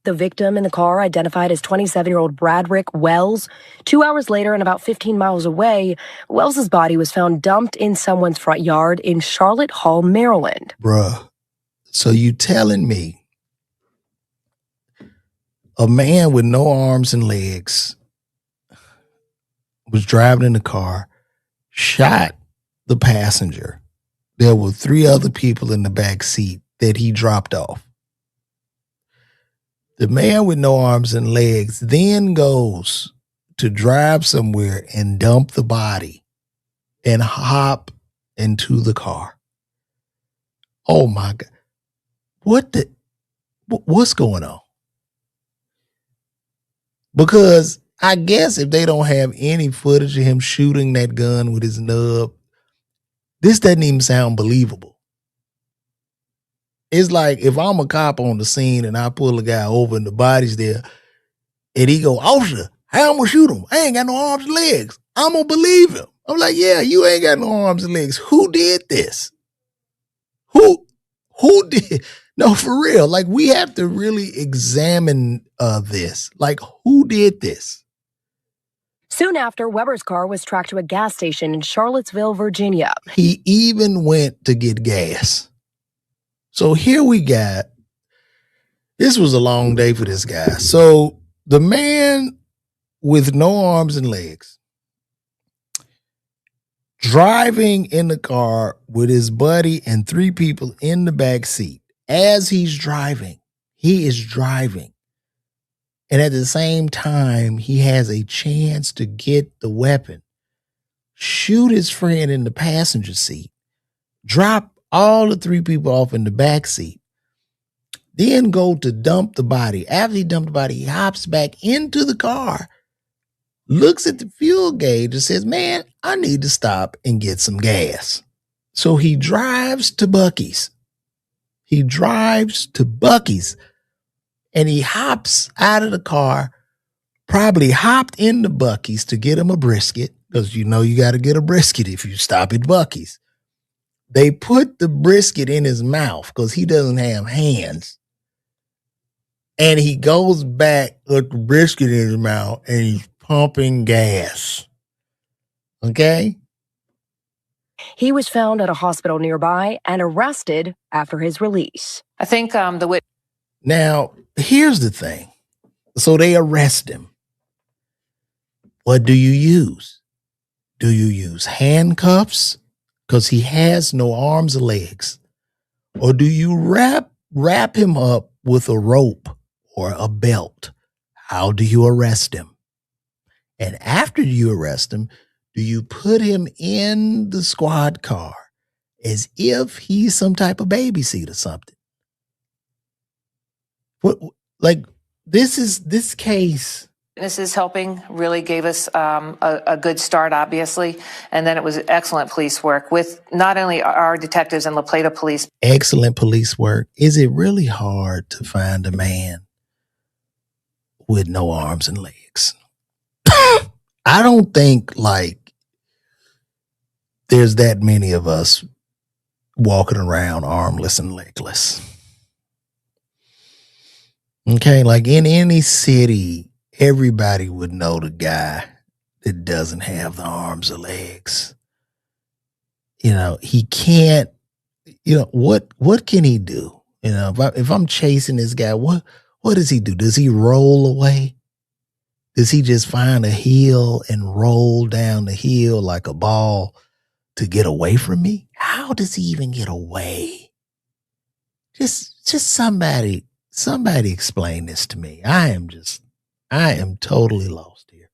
The victim in the car, identified as 27-year-old Bradrick Wells. 2 hours later and about 15 miles away, Wells's body was found dumped in someone's front yard in Charlotte Hall, Maryland. Bruh, so you telling me a man with no arms and legs was driving in the car, shot the passenger. There were 3 other people in the back seat that he dropped off. The man with no arms and legs then goes to drive somewhere and dump the body and hop into the car. Oh my God. What's going on? Because I guess if they don't have any footage of him shooting that gun with his nub, this doesn't even sound believable. It's like if I'm a cop on the scene and I pull a guy over and the body's there and he go, officer, how I'm gonna shoot him? I ain't got no arms and legs. I'm gonna believe him. I'm like, yeah, you ain't got no arms and legs. Who did this? Who did? No, for real. Like, we have to really examine this. Like, who did this? Soon after, Weber's car was tracked to a gas station in Charlottesville, Virginia. He even went to get gas. So here we got, this was a long day for this guy. So the man with no arms and legs, driving in the car with his buddy and 3 people in the back seat. As he's driving, he is driving. And at the same time, he has a chance to get the weapon, shoot his friend in the passenger seat, drop all the 3 people off in the back seat, then go to dump the body. After he dumped the body, he hops back into the car, looks at the fuel gauge and says, man, I need to stop and get some gas. So he drives to Buc-ee's. And he hops out of the car, probably hopped into Buc-ee's to get him a brisket, because you know you got to get a brisket if you stop at Buc-ee's. They put the brisket in his mouth because he doesn't have hands. And he goes back with the brisket in his mouth and he's pumping gas. Okay? He was found at a hospital nearby and arrested after his release. I think Now, here's the thing. So they arrest him. What do you use? Do you use handcuffs? Because he has no arms or legs. Or do you wrap him up with a rope or a belt? How do you arrest him? And after you arrest him, do you put him in the squad car as if he's some type of baby seat or something? What, like, this case. Witnesses helping really gave us a good start, obviously. And then it was excellent police work with not only our detectives and La Plata police. Excellent police work. Is it really hard to find a man with no arms and legs? I don't think, like, there's that many of us walking around armless and legless. Okay, like in any city, everybody would know the guy that doesn't have the arms or legs. You know, he can't, you know, what can he do? You know, if I'm chasing this guy, what does he do? Does he roll away? Does he just find a hill and roll down the hill like a ball to get away from me? How does he even get away? Just somebody explain this to me. I am totally lost here.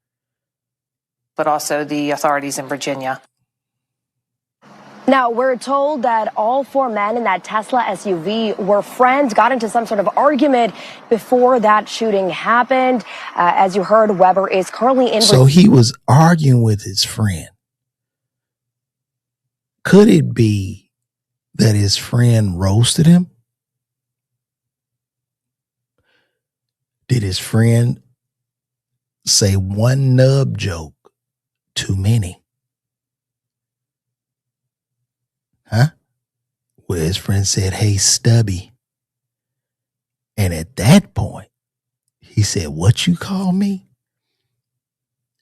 But also the authorities in Virginia. Now, we're told that all four men in that Tesla SUV were friends, got into some sort of argument before that shooting happened. As you heard, Weber is currently in. So he was arguing with his friend. Could it be that his friend roasted him? Did his friend say one nub joke too many? Huh? Where his friend said, "Hey, Stubby." And at that point, he said, "What you call me?"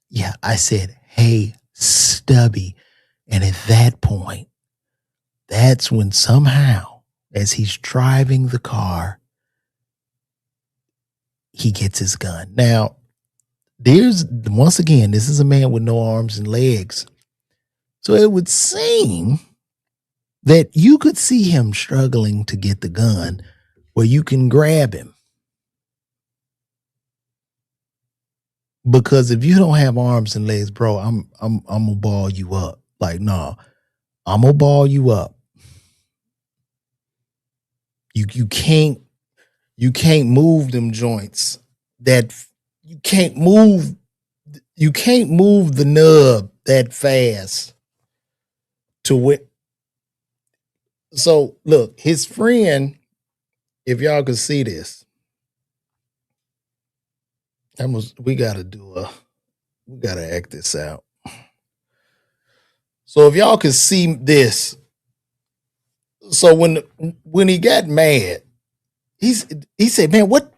Yeah, I said, "Hey, Stubby." And at that point, that's when somehow, as he's driving the car, he gets his gun. Now, once again, this is a man with no arms and legs. So it would seem that you could see him struggling to get the gun where you can grab him. Because if you don't have arms and legs, bro, I'm gonna ball you up. Like, no, I'm gonna ball you up. You can't move them joints. That you can't move the nub that fast to win. So look, his friend, if y'all could see this, we gotta act this out. So if y'all could see this, so when he got mad, he said, "Man, what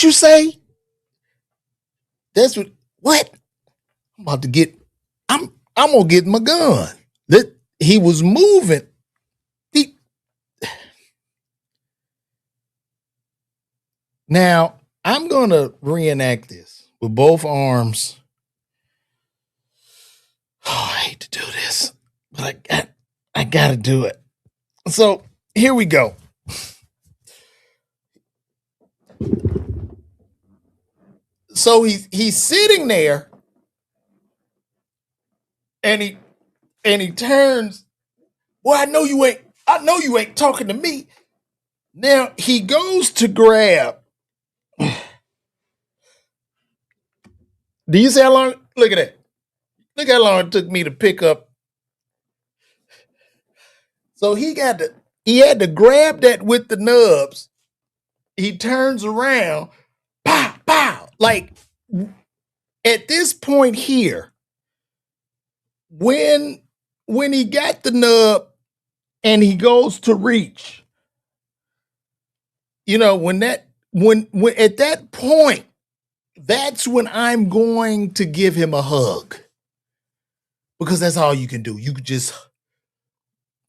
you say?" That's what I'm about to get. I'm gonna get my gun. That he was moving. Now I'm gonna reenact this with both arms. Oh, I hate to do this, but I gotta do it. So here we go. So he's sitting there, and he turns. Well, I know you ain't talking to me. Now he goes to grab. Do you see how long? Look at that. Look how long it took me to pick up. So he had to grab that with the nubs. He turns around, pow, pow. Like at this point here, when he got the nub and he goes to reach, you know, when at that point, that's when I'm going to give him a hug. Because that's all you can do. You could just,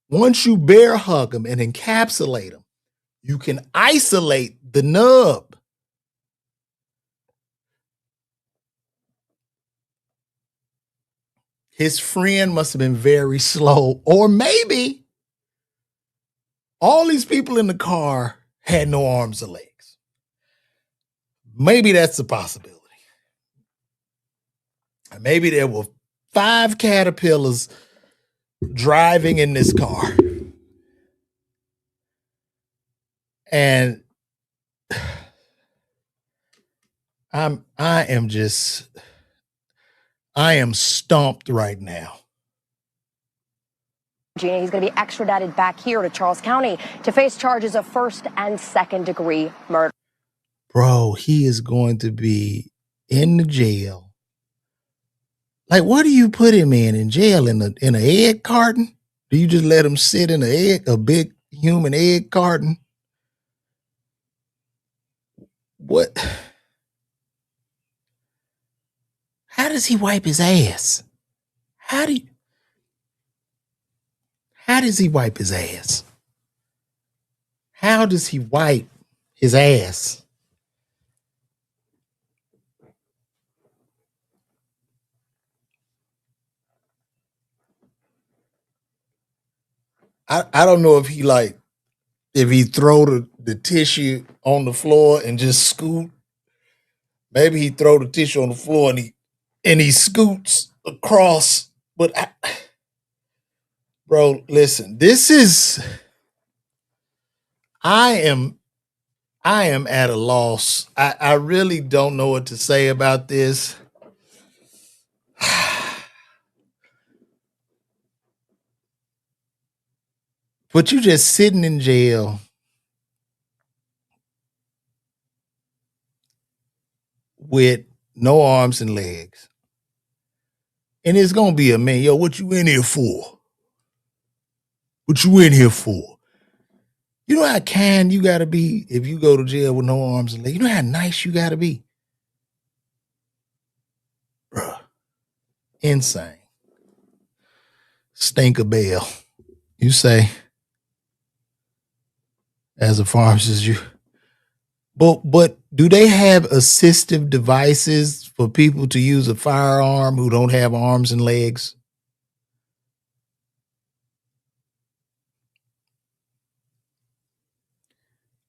once you bear hug him and encapsulate him, you can isolate the nub. His friend must have been very slow, or maybe all these people in the car had no arms or legs. Maybe that's a possibility. Maybe there were 5 caterpillars driving in this car. And I am stumped right now. Gina, he's going to be extradited back here to Charles County to face charges of first and second degree murder. Bro, he is going to be in the jail Like, what do you put him in jail in an egg carton? Do you just let him sit in a big human egg carton? What? How does he wipe his ass? How does he wipe his ass? How does he wipe his ass? I don't know if he throw the tissue on the floor and just scoot. Maybe he throw the tissue on the floor and he scoots across. But bro, listen, I am at a loss. I really don't know what to say about this. But you just sitting in jail with no arms and legs. And it's going to be a man, yo, what you in here for? What you in here for? You know how kind you got to be if you go to jail with no arms and legs? You know how nice you got to be? Bruh. Insane. Stink a bell. You say, as a pharmacist, but do they have assistive devices for people to use a firearm who don't have arms and legs?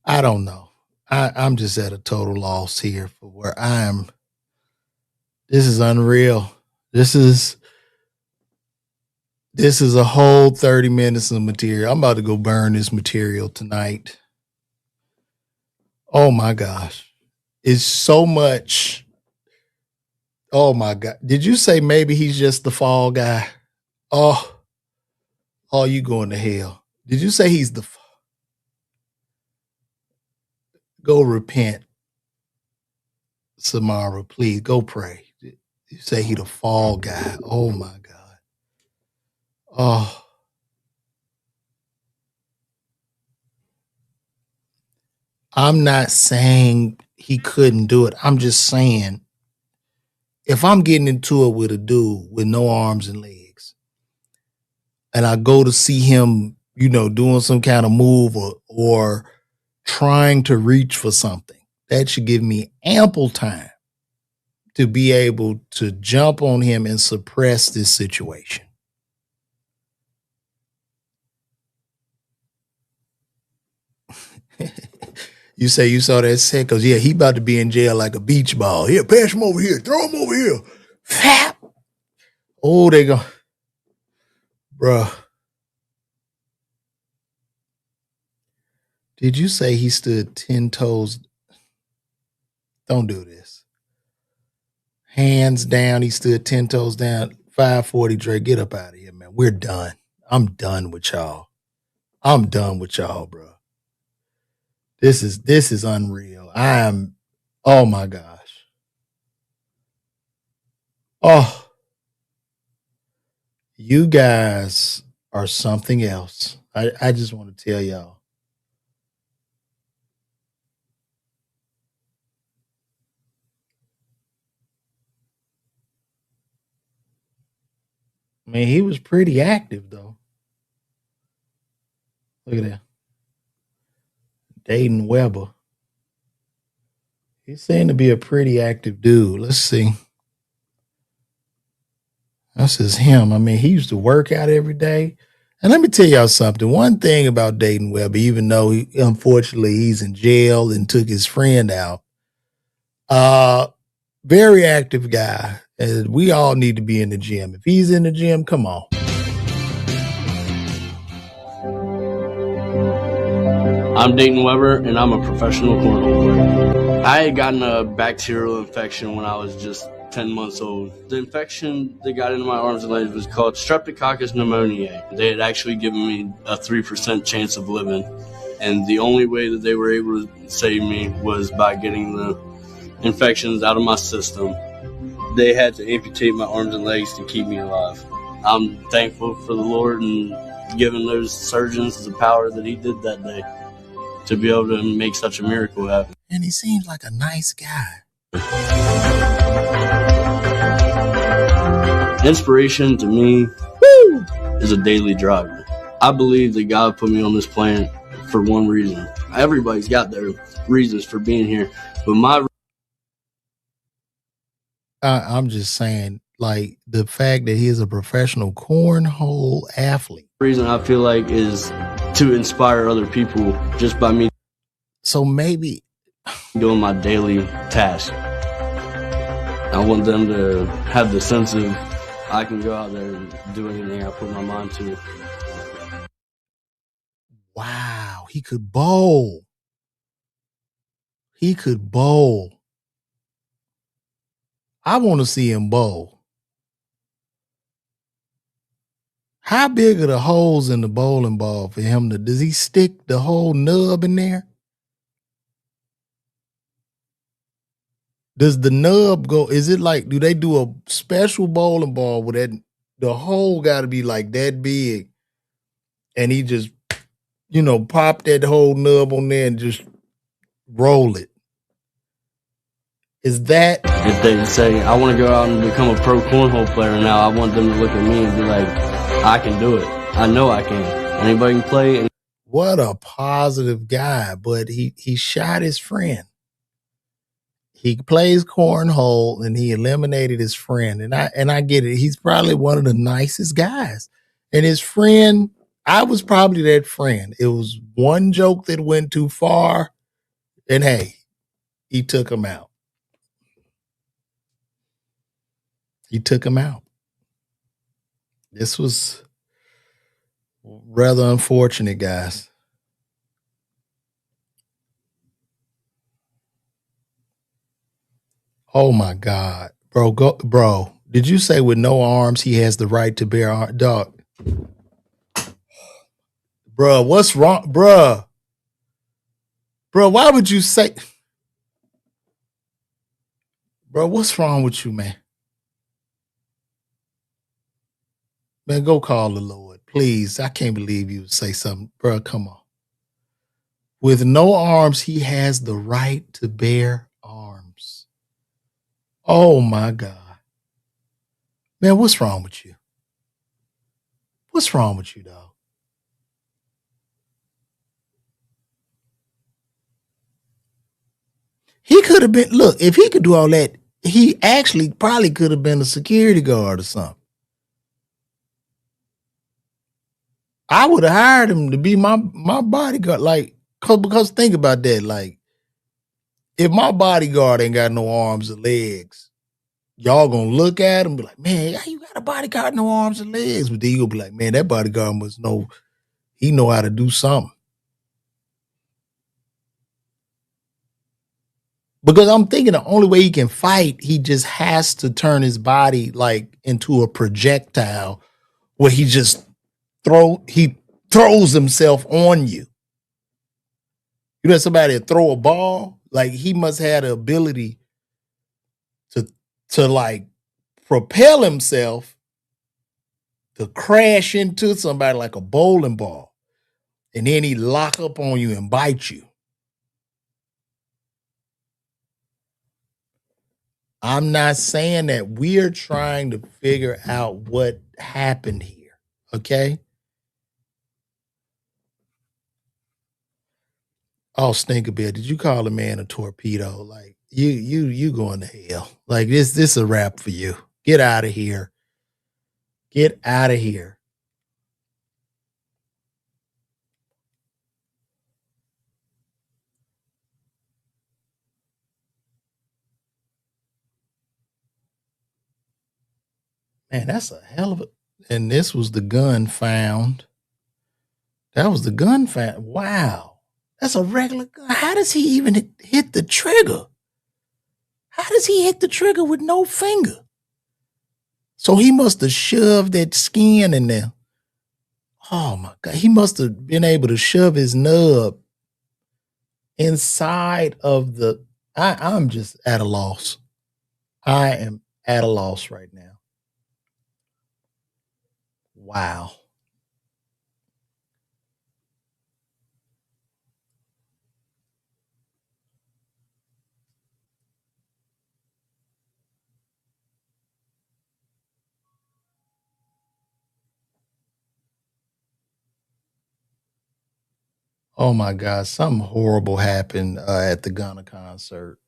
I don't know. I'm just at a total loss here for where I am. This is unreal. This is a whole 30 minutes of material. I'm about to go burn this material tonight. Oh my gosh. It's so much. Oh my God. Did you say maybe he's just the fall guy? Oh, you going to hell. Did you say he's the go repent, Samara, please go pray. You say he the fall guy. Oh my God. Oh. I'm not saying he couldn't do it. I'm just saying, if I'm getting into it with a dude with no arms and legs, and I go to see him, doing some kind of move or trying to reach for something, that should give me ample time to be able to jump on him and suppress this situation. You say you saw that set? Because, yeah, he about to be in jail like a beach ball. Here, pass him over here. Throw him over here. Fap. Oh, they go. Bruh. Did you say he stood 10 toes? Don't do this. Hands down, he stood 10 toes down. 540, Dre, get up out of here, man. We're done. I'm done with y'all. I'm done with y'all, bro. This is unreal. Oh my gosh. Oh, you guys are something else. I just want to tell y'all. I mean, he was pretty active though. Look at that. Dayton Weber. He seemed to be a pretty active dude. Let's see. This is him. I mean, he used to work out every day. And let me tell y'all something. One thing about Dayton Weber, even though unfortunately he's in jail and took his friend out, very active guy. And we all need to be in the gym. If he's in the gym, come on. I'm Dayton Weber, and I'm a professional cornhole player. I had gotten a bacterial infection when I was just 10 months old. The infection that got into my arms and legs was called Streptococcus pneumoniae. They had actually given me a 3% chance of living, and the only way that they were able to save me was by getting the infections out of my system. they had to amputate my arms and legs to keep me alive. I'm thankful for the Lord and giving those surgeons the power that he did that day to be able to make such a miracle happen. And he seems like a nice guy. Inspiration to me is a daily driver. I believe that God put me on this planet for one reason. Everybody's got their reasons for being here, but I'm just saying, like, the fact that he is a professional cornhole athlete. reason I feel like is to inspire other people just by me. So maybe doing my daily task. I want them to have the sense of I can go out there and do anything I put my mind to. Wow, he could bowl. He could bowl. I want to see him bowl. How big are the holes in the bowling ball for him to, does he stick the whole nub in there? Does the nub go, is it like, do they do a special bowling ball where that, the hole got to be like that big and he just, you know, pop that whole nub on there and just roll it? Is that? If they say, I want to go out and become a pro cornhole player now, I want them to look at me and be like, I can do it. I know I can. Anybody can play. What a positive guy, but he shot his friend. He plays cornhole and he eliminated his friend. And I get it. He's probably one of the nicest guys. And his friend, I was probably that friend. It was one joke that went too far. And hey, he took him out. He took him out. This was rather unfortunate, guys. Oh my God, bro, did you say with no arms, he has the right to bear arms? Dog. Bro, what's wrong? Bro, why would you say, bro, what's wrong with you, man? Man, go call the Lord, please. I can't believe you would say something. Bro, come on. With no arms, he has the right to bear arms. Oh my God. Man, what's wrong with you? What's wrong with you, dog? He could have been, look, if he could do all that, he actually probably could have been a security guard or something. I would have hired him to be my bodyguard. Like, because think about that. Like, if my bodyguard ain't got no arms or legs, y'all gonna look at him and be like, man, how you got a bodyguard, no arms and legs? But then you'll be like, man, that bodyguard must know, he know how to do something. Because I'm thinking the only way he can fight, he just has to turn his body like into a projectile where he just throws himself on you. You know, somebody throw a ball, like he must have the ability to like propel himself to crash into somebody like a bowling ball. And then he lock up on you and bite you. I'm not saying that. We're trying to figure out what happened here. Okay. Oh, Stinkerbear, did you call a man a torpedo? Like you going to hell. Like this is a wrap for you. Get out of here. Get out of here. Man, that's a hell of a, and this was the gun found. That was the gun found. Wow. That's a regular gun. How does he even hit the trigger? How does he hit the trigger with no finger? So he must have shoved that skin in there. Oh my God. He must have been able to shove his nub inside of the, I'm just at a loss. I am at a loss right now. Wow. Oh my God, something horrible happened at the Gunna concert.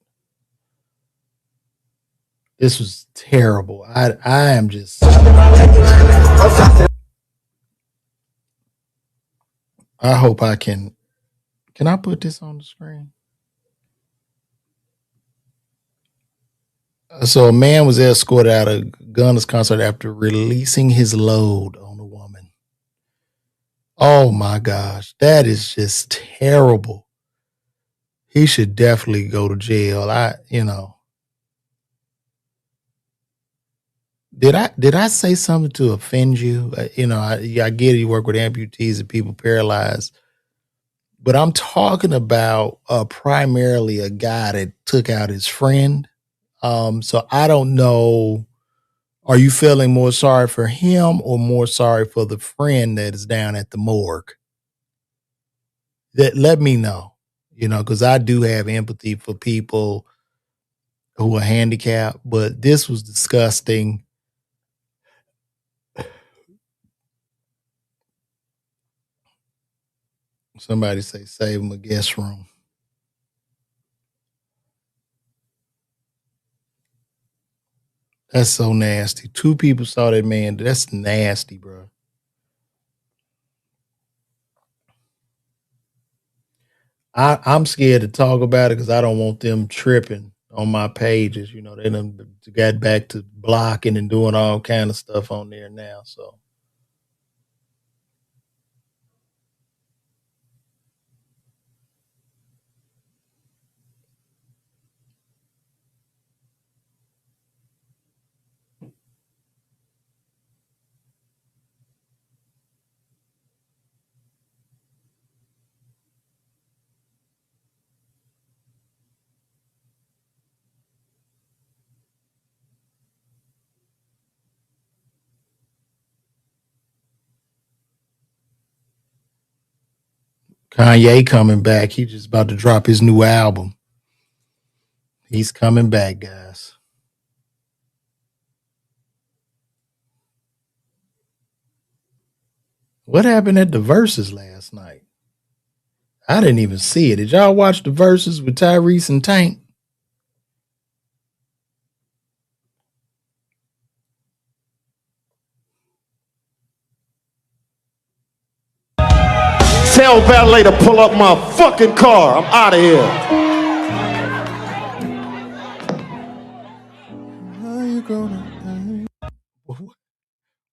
This was terrible. I am just. I hope I can. Can I put this on the screen? So a man was escorted out of Gunna's concert after releasing his load on a woman. Oh my gosh, that is just terrible. He should definitely go to jail. Did I say something to offend you? I get it. You work with amputees and people paralyzed, but I'm talking about primarily a guy that took out his friend. So I don't know. Are you feeling more sorry for him or more sorry for the friend that is down at the morgue? Let me know, because I do have empathy for people who are handicapped, but this was disgusting. Somebody say save him a guest room. That's so nasty. 2 people saw that man. That's nasty, bro. I'm scared to talk about it because I don't want them tripping on my pages. They done got back to blocking and doing all kind of stuff on there now. So. Kanye coming back. He just about to drop his new album. He's coming back, guys. What happened at the Versuz last night? I didn't even see it. Did y'all watch the Versuz with Tyrese and Tank? Tell valet to pull up my fucking car. I'm out of here. How you gonna?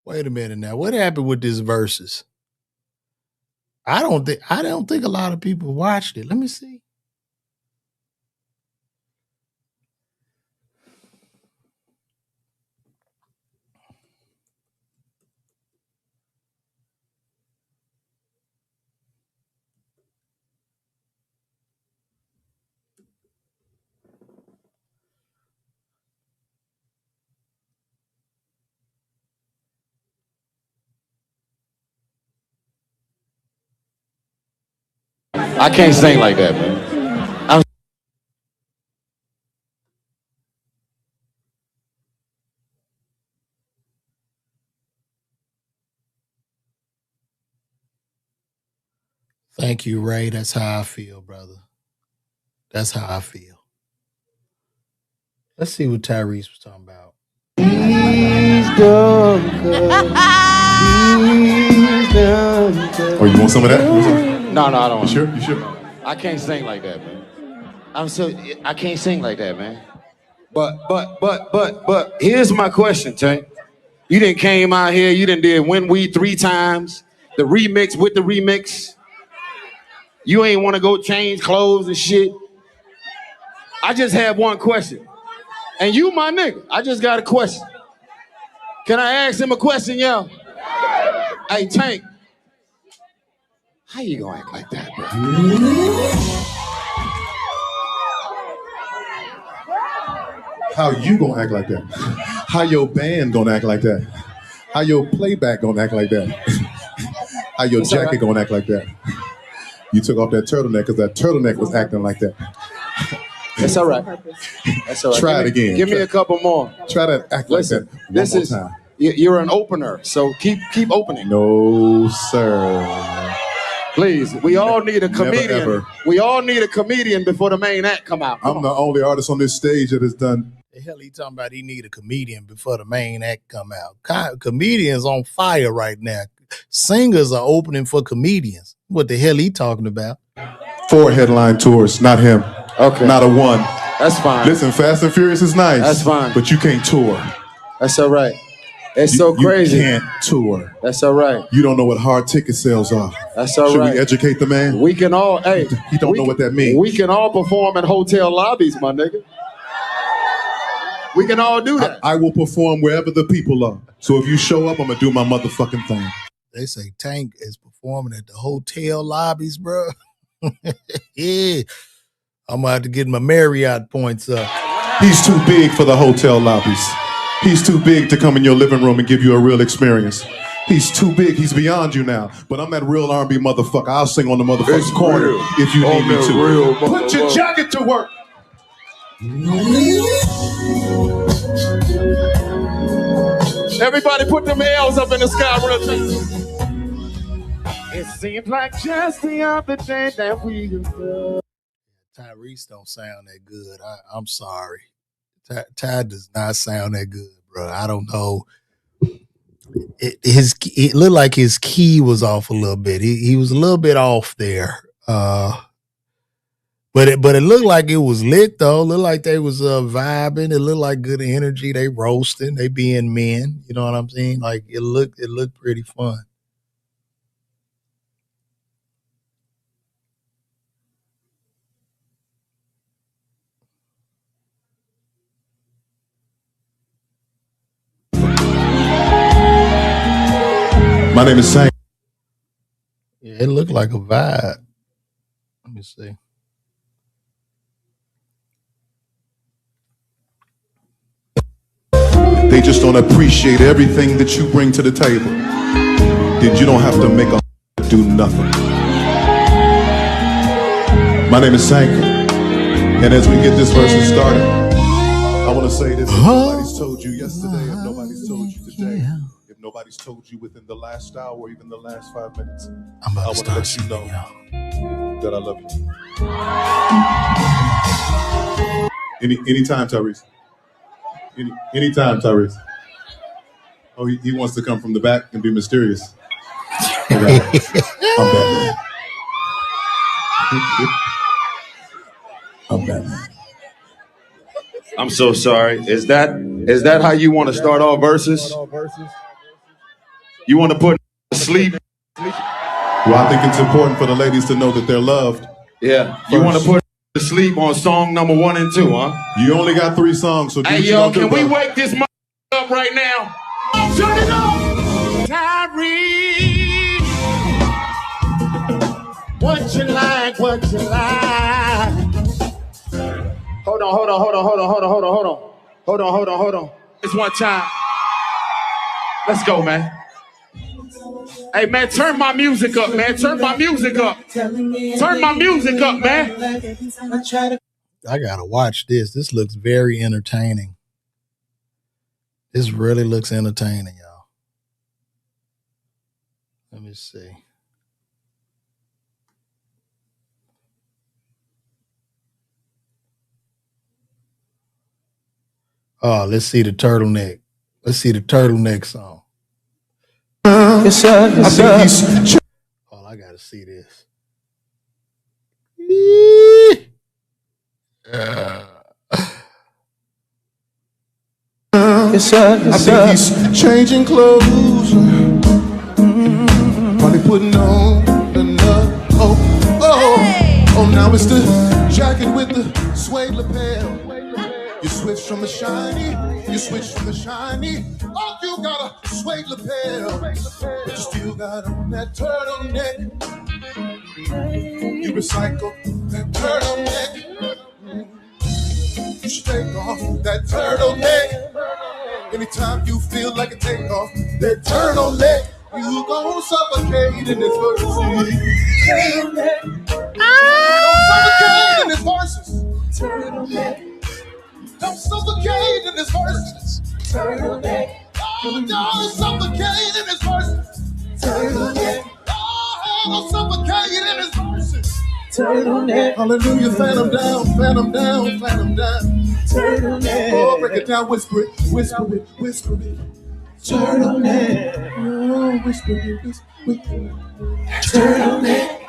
Wait a minute now. What happened with this Versuz? I don't think a lot of people watched it. Let me see. I can't sing like that, man. Thank you, Ray. That's how I feel, brother. That's how I feel. Let's see what Tyrese was talking about. Oh, you want some of that? No, I don't. You sure? I can't sing like that, man. I can't sing like that, man. But here's my question, Tank. You done came out here, you done did When We 3 times, the remix with the remix. You ain't want to go change clothes and shit. I just have one question. And you my nigga, I just got a question. Can I ask him a question, yo? Hey, Tank. How you gonna act like that, bro? How you gonna act like that? How your band gonna act like that? How your playback gonna act like that? How your jacket gonna act like that? You took off that turtleneck because that turtleneck was acting like that. That's all right. That's all right. Try it again. Give me a couple more. Try to act like that one more time. You're an opener, so keep opening. No, sir. Please, we all need a comedian. Never, ever. We all need a comedian before the main act come out. I'm the only artist on this stage that has done. The hell he talking about? He need a comedian before the main act come out. Comedians on fire right now. Singers are opening for comedians. What the hell he talking about? 4 headline tours, not him. Okay. Not a 1. That's fine. Listen, Fast and Furious is nice. That's fine. But you can't tour. That's all right. It's so crazy. You can't tour. That's all right. You don't know what hard ticket sales are. That's all right. Should we educate the man? We can all, hey. He don't know what that means. We can all perform in hotel lobbies, my nigga. We can all do that. I will perform wherever the people are. So if you show up, I'm going to do my motherfucking thing. They say Tank is performing at the hotel lobbies, bro. Yeah. I'm going to have to get my Marriott points up. He's too big for the hotel lobbies. He's too big to come in your living room and give you a real experience. He's too big. He's beyond you now. But I'm that real R&B motherfucker. I'll sing on the motherfucking corner if you need me to. Put your jacket to work. Everybody put them L's up in the sky real quick. It seems like just the other day that we Tyrese don't sound that good. I'm sorry. Ty does not sound that good, bro. I don't know. It looked like his key was off a little bit. He was a little bit off there. But it looked like it was lit though. It looked like they was vibing. It looked like good energy. They roasting. They being men. You know what I'm saying? Like it looked pretty fun. My name is Sam. Yeah, it looked like a vibe. Let me see. They just don't appreciate everything that you bring to the table. Then you don't have to make a do nothing. My name is Sank, and as we get this verse started, I want to say this. If nobody's told you yesterday, if nobody's told you today, if nobody's told you within the last hour or even the last 5 minutes, I want to let you know that I love you. Anytime, Tyrese. Anytime, Tyrese. Oh, he wants to come from the back and be mysterious. Okay. I'm Batman. I'm Batman. I'm so sorry. Is that how you want to start off verses? You want to put to sleep? Well, I think it's important for the ladies to know that they're loved. Yeah. You want to put to sleep on song number 1 and 2, huh? You only got 3 songs, so hey, yo, can we wake this up right now? Turn it on! Tyrese, what you like? Hold on. It's one time. Let's go, man. Hey, man, turn my music up, man. Turn my music up, man. I gotta watch this. This looks very entertaining. This really looks entertaining, y'all. Let me see. Oh, let's see the turtleneck. Let's see the turtleneck song. Yes, sir. Oh, I gotta see this. Yes, sir. I think he's changing clothes. Probably putting on another. Oh, now it's the jacket with the suede lapel. You switch from the shiny. Oh, you got a suede lapel. But you still got on that turtleneck. You recycle that turtleneck. You should take off that turtleneck. every time you feel like a takeoff, that turtleneck, you gon' suffocate in this verse. Turtleneck. Don't suffocate in this verses. Turtleneck. Don't suffocate in this verses. Turtleneck. Oh, don't suffocate in this verses. Turtleneck. Oh, don't suffocate in this verses. Turtleneck. Hallelujah, fan them down, fan them down, fan them down. Turtleneck. Oh, break it down, whisper it, whisper it, whisper it. Turtleneck. Oh, whisper it, whisper it. Turtleneck.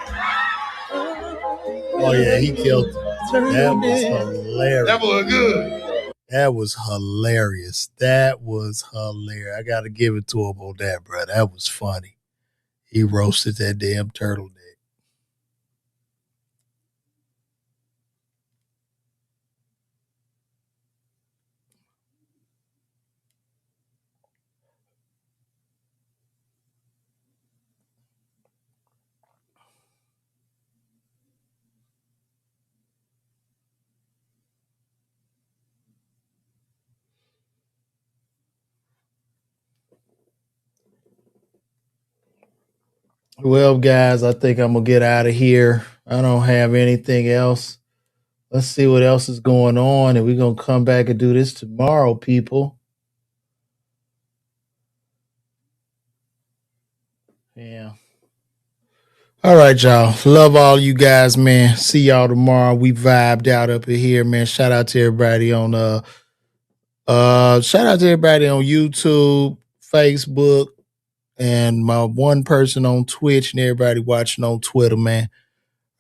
Oh yeah, he killed it. That was hilarious. That was good. That was hilarious. That was hilarious. I gotta give it to him on that, bro. That was funny. He roasted that damn turtleneck. Well, guys, I think I'm gonna get out of here. I don't have anything else. Let's see what else is going on, and we're gonna come back and do this tomorrow, people. Yeah. All right, y'all. Love all you guys, man. See y'all tomorrow. We vibed out up in here, man. Shout out to everybody on YouTube, Facebook, and my one person on Twitch, and everybody watching on Twitter, man.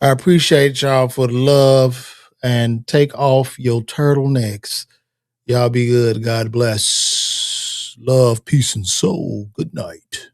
I appreciate y'all for the love, and take off your turtlenecks. Y'all be good. God bless. Love, peace, and soul. Good night.